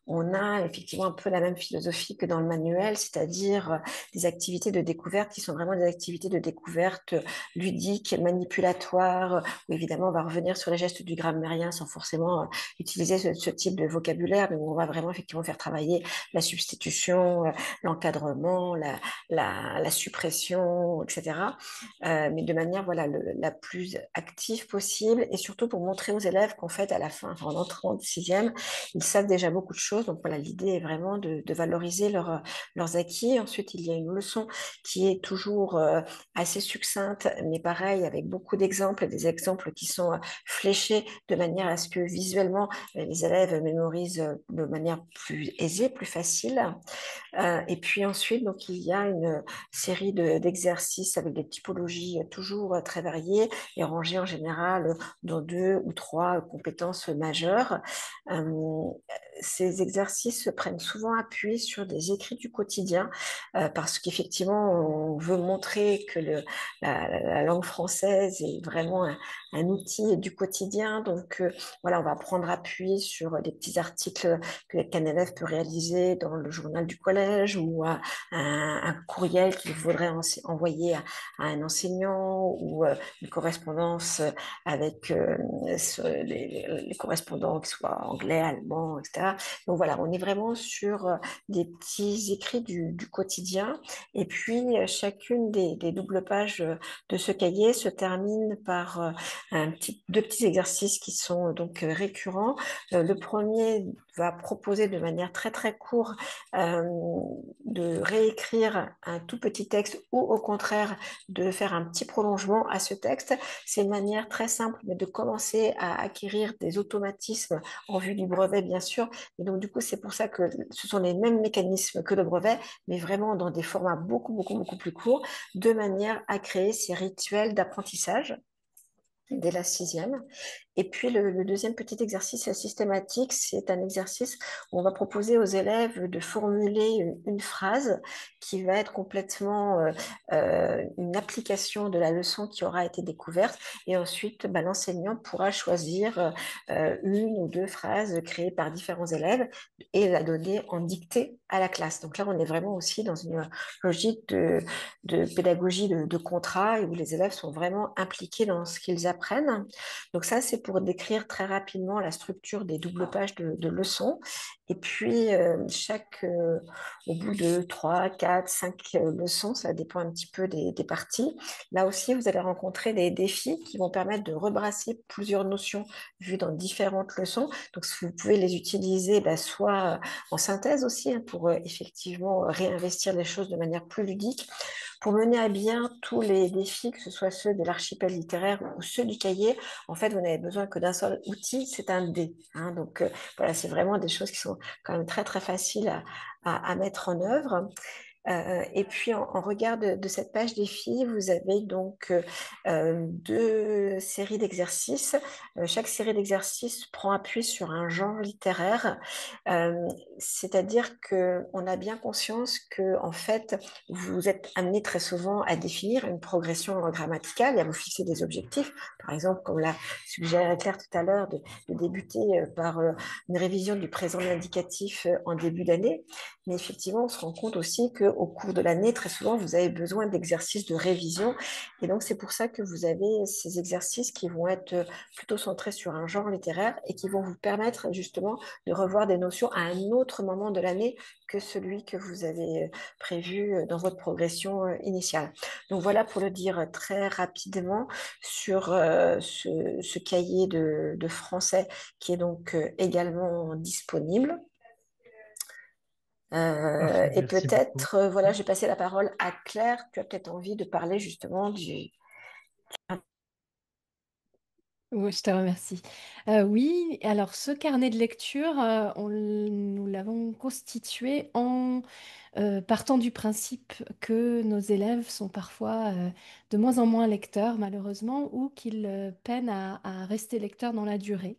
S2: on a effectivement un peu la même philosophie que dans le manuel, c'est-à-dire des activités de découverte qui sont vraiment des activités de découverte ludiques, manipulatoires, où évidemment on va revenir sur les gestes du grammairien sans forcément utiliser ce type de vocabulaire, mais où on va vraiment effectivement faire travailler la substitution, l'encadrement, la suppression, etc. Mais de manière voilà, la plus active possible, et surtout pour montrer aux élèves qu'en fait, à la fin, en entrant en sixième, ils savent déjà beaucoup de choses. Donc voilà, l'idée est vraiment de valoriser leurs acquis. Ensuite, il y a une leçon qui est toujours assez succincte, mais pareil, avec beaucoup d'exemples, des exemples qui sont fléchés de manière à ce que visuellement, les élèves mémorisent de manière plus aisée, plus facile. Et puis ensuite, donc, il y a une série d'exercices avec des typologies toujours très variées et rangées en général dans deux ou trois compétences majeures. Ces exercices prennent souvent appui sur des écrits du quotidien parce qu'effectivement, on veut montrer que la langue française est vraiment un outil du quotidien. Donc, voilà, on va prendre appui sur des petits articles qu'un élève peut réaliser dans le journal du collège ou un courriel qu'il voudrait envoyer à un enseignant ou une correspondance avec les correspondants, qui soient anglais, allemands, etc. Donc voilà, on est vraiment sur des petits écrits du quotidien. Et puis, chacune des doubles pages de ce cahier se termine par deux petits exercices qui sont donc récurrents. Le premier va proposer de manière très très courte de réécrire un tout petit texte ou au contraire de faire un petit prolongement à ce texte. C'est une manière très simple mais de commencer à acquérir des automatismes en vue du brevet bien sûr. Et donc du coup c'est pour ça que ce sont les mêmes mécanismes que le brevet mais vraiment dans des formats beaucoup plus courts de manière à créer ces rituels d'apprentissage dès la sixième. Et puis le deuxième petit exercice systématique, c'est un exercice où on va proposer aux élèves de formuler une phrase qui va être complètement une application de la leçon qui aura été découverte. Et ensuite, bah, l'enseignant pourra choisir une ou deux phrases créées par différents élèves et la donner en dictée à la classe. Donc là, on est vraiment aussi dans une logique de pédagogie de contrat et où les élèves sont vraiment impliqués dans ce qu'ils apprennent. Donc ça, c'est pour décrire très rapidement la structure des doubles pages de leçons. Et puis, au bout de 3, 4, 5 leçons, ça dépend un petit peu des parties, là aussi, vous allez rencontrer des défis qui vont permettre de rebrasser plusieurs notions vues dans différentes leçons. Donc, vous pouvez les utiliser soit en synthèse aussi, hein, pour effectivement réinvestir les choses de manière plus ludique. Pour mener à bien tous les défis, que ce soit ceux de l'archipel littéraire ou ceux du cahier, en fait, vous n'avez besoin que d'un seul outil, c'est un dé, hein. Donc, voilà, c'est vraiment des choses qui sont quand même très, très faciles à mettre en œuvre. Et puis, en regard de cette page défi, vous avez donc deux séries d'exercices. Chaque série d'exercices prend appui sur un genre littéraire, euh, c'est-à-dire qu'on a bien conscience que, en fait, vous êtes amené très souvent à définir une progression grammaticale et à vous fixer des objectifs. Par exemple, comme l'a suggéré Claire tout à l'heure, de débuter par une révision du présent de l'indicatif en début d'année. Mais effectivement, on se rend compte aussi qu'au cours de l'année, très souvent, vous avez besoin d'exercices de révision. Et donc, c'est pour ça que vous avez ces exercices qui vont être plutôt centrés sur un genre littéraire et qui vont vous permettre justement de revoir des notions à un autre moment de l'année que celui que vous avez prévu dans votre progression initiale. Donc, voilà pour le dire très rapidement sur ce cahier de français qui est donc également disponible.
S1: Parfait,
S2: Et
S1: merci beaucoup.
S2: peut-être, voilà, je vais passer la parole à Claire. Tu as peut-être envie de parler justement du...
S3: Oui, je te remercie. Oui, alors ce carnet de lecture, nous l'avons constitué en partant du principe que nos élèves sont parfois de moins en moins lecteurs, malheureusement, ou qu'ils peinent à rester lecteurs dans la durée.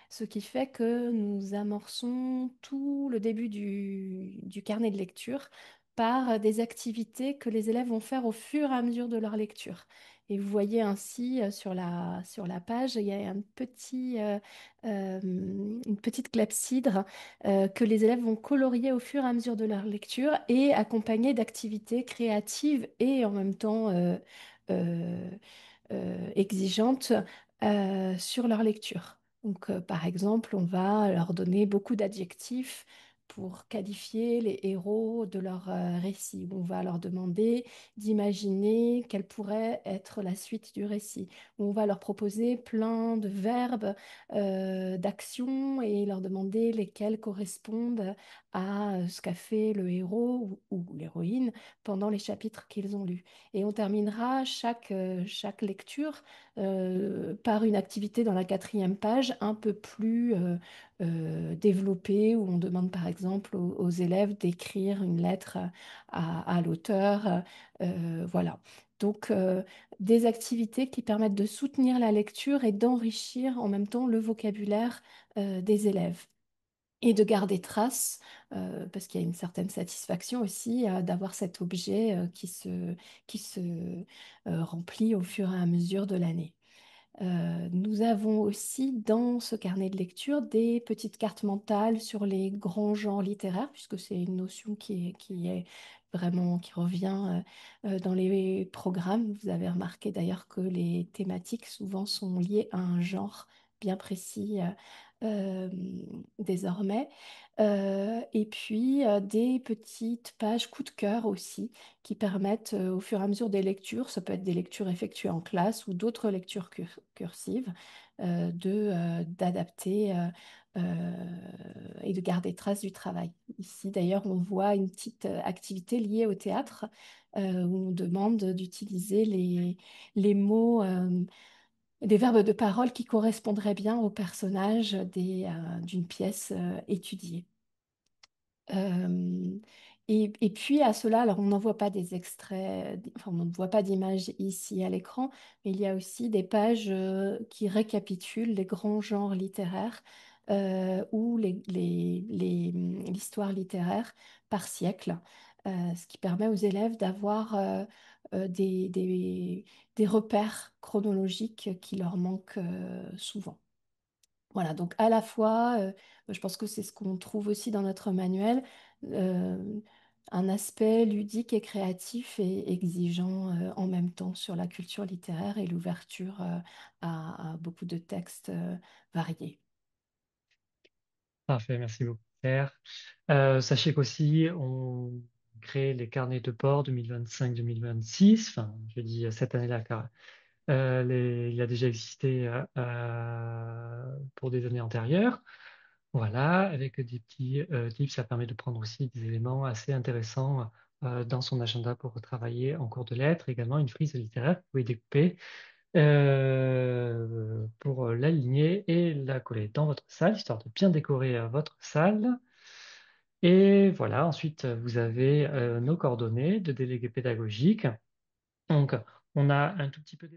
S3: Ce qui fait que nous amorçons tout le début du carnet de lecture par des activités que les élèves vont faire au fur et à mesure de leur lecture. Et vous voyez ainsi sur la page, il y a une petite clepsydre que les élèves vont colorier au fur et à mesure de leur lecture et accompagner d'activités créatives et en même temps euh, exigeantes sur leur lecture. Donc, par exemple, on va leur donner beaucoup d'adjectifs pour qualifier les héros de leur récit. On va leur demander d'imaginer quelle pourrait être la suite du récit. On va leur proposer plein de verbes, d'actions et leur demander lesquels correspondent à ce qu'a fait le héros ou l'héroïne pendant les chapitres qu'ils ont lus. Et on terminera chaque lecture par une activité dans la quatrième page un peu plus développée, où on demande par exemple aux élèves d'écrire une lettre à l'auteur. Voilà. Donc, des activités qui permettent de soutenir la lecture et d'enrichir en même temps le vocabulaire des élèves. Et de garder trace, parce qu'il y a une certaine satisfaction aussi d'avoir cet objet qui se remplit au fur et à mesure de l'année. Nous avons aussi dans ce carnet de lecture des petites cartes mentales sur les grands genres littéraires, puisque c'est une notion qui est vraiment, qui revient dans les programmes. Vous avez remarqué d'ailleurs que les thématiques souvent sont liées à un genre bien précis euh, désormais. Et puis des petites pages coup de cœur aussi qui permettent au fur et à mesure des lectures, ça peut être des lectures effectuées en classe ou d'autres lectures cursives, d'adapter et de garder trace du travail. Ici, d'ailleurs, on voit une petite activité liée au théâtre où on demande d'utiliser les mots, des verbes de parole qui correspondraient bien au personnage d'une pièce étudiée. Euh, et puis à cela, alors on n'en voit pas des extraits, enfin on ne voit pas d'images ici à l'écran, mais il y a aussi des pages qui récapitulent les grands genres littéraires ou l'histoire littéraire par siècle, ce qui permet aux élèves d'avoir des repères chronologiques qui leur manquent souvent. Voilà, donc à la fois, je pense que c'est ce qu'on trouve aussi dans notre manuel, euh, un aspect ludique et créatif et exigeant en même temps sur la culture littéraire et l'ouverture à beaucoup de textes variés.
S1: Parfait, merci beaucoup. littéraire. Sachez qu'aussi, on crée les carnets de bord 2025-2026. Enfin, je dis cette année-là, car il a déjà existé pour des années antérieures. Voilà, avec des petits tips, ça permet de prendre aussi des éléments assez intéressants dans son agenda pour travailler en cours de lettres. Également, une frise littéraire que vous pouvez découper pour l'aligner et la coller dans votre salle, histoire de bien décorer votre salle. Et voilà, ensuite, vous avez nos coordonnées de délégués pédagogiques. Donc, on a un tout petit peu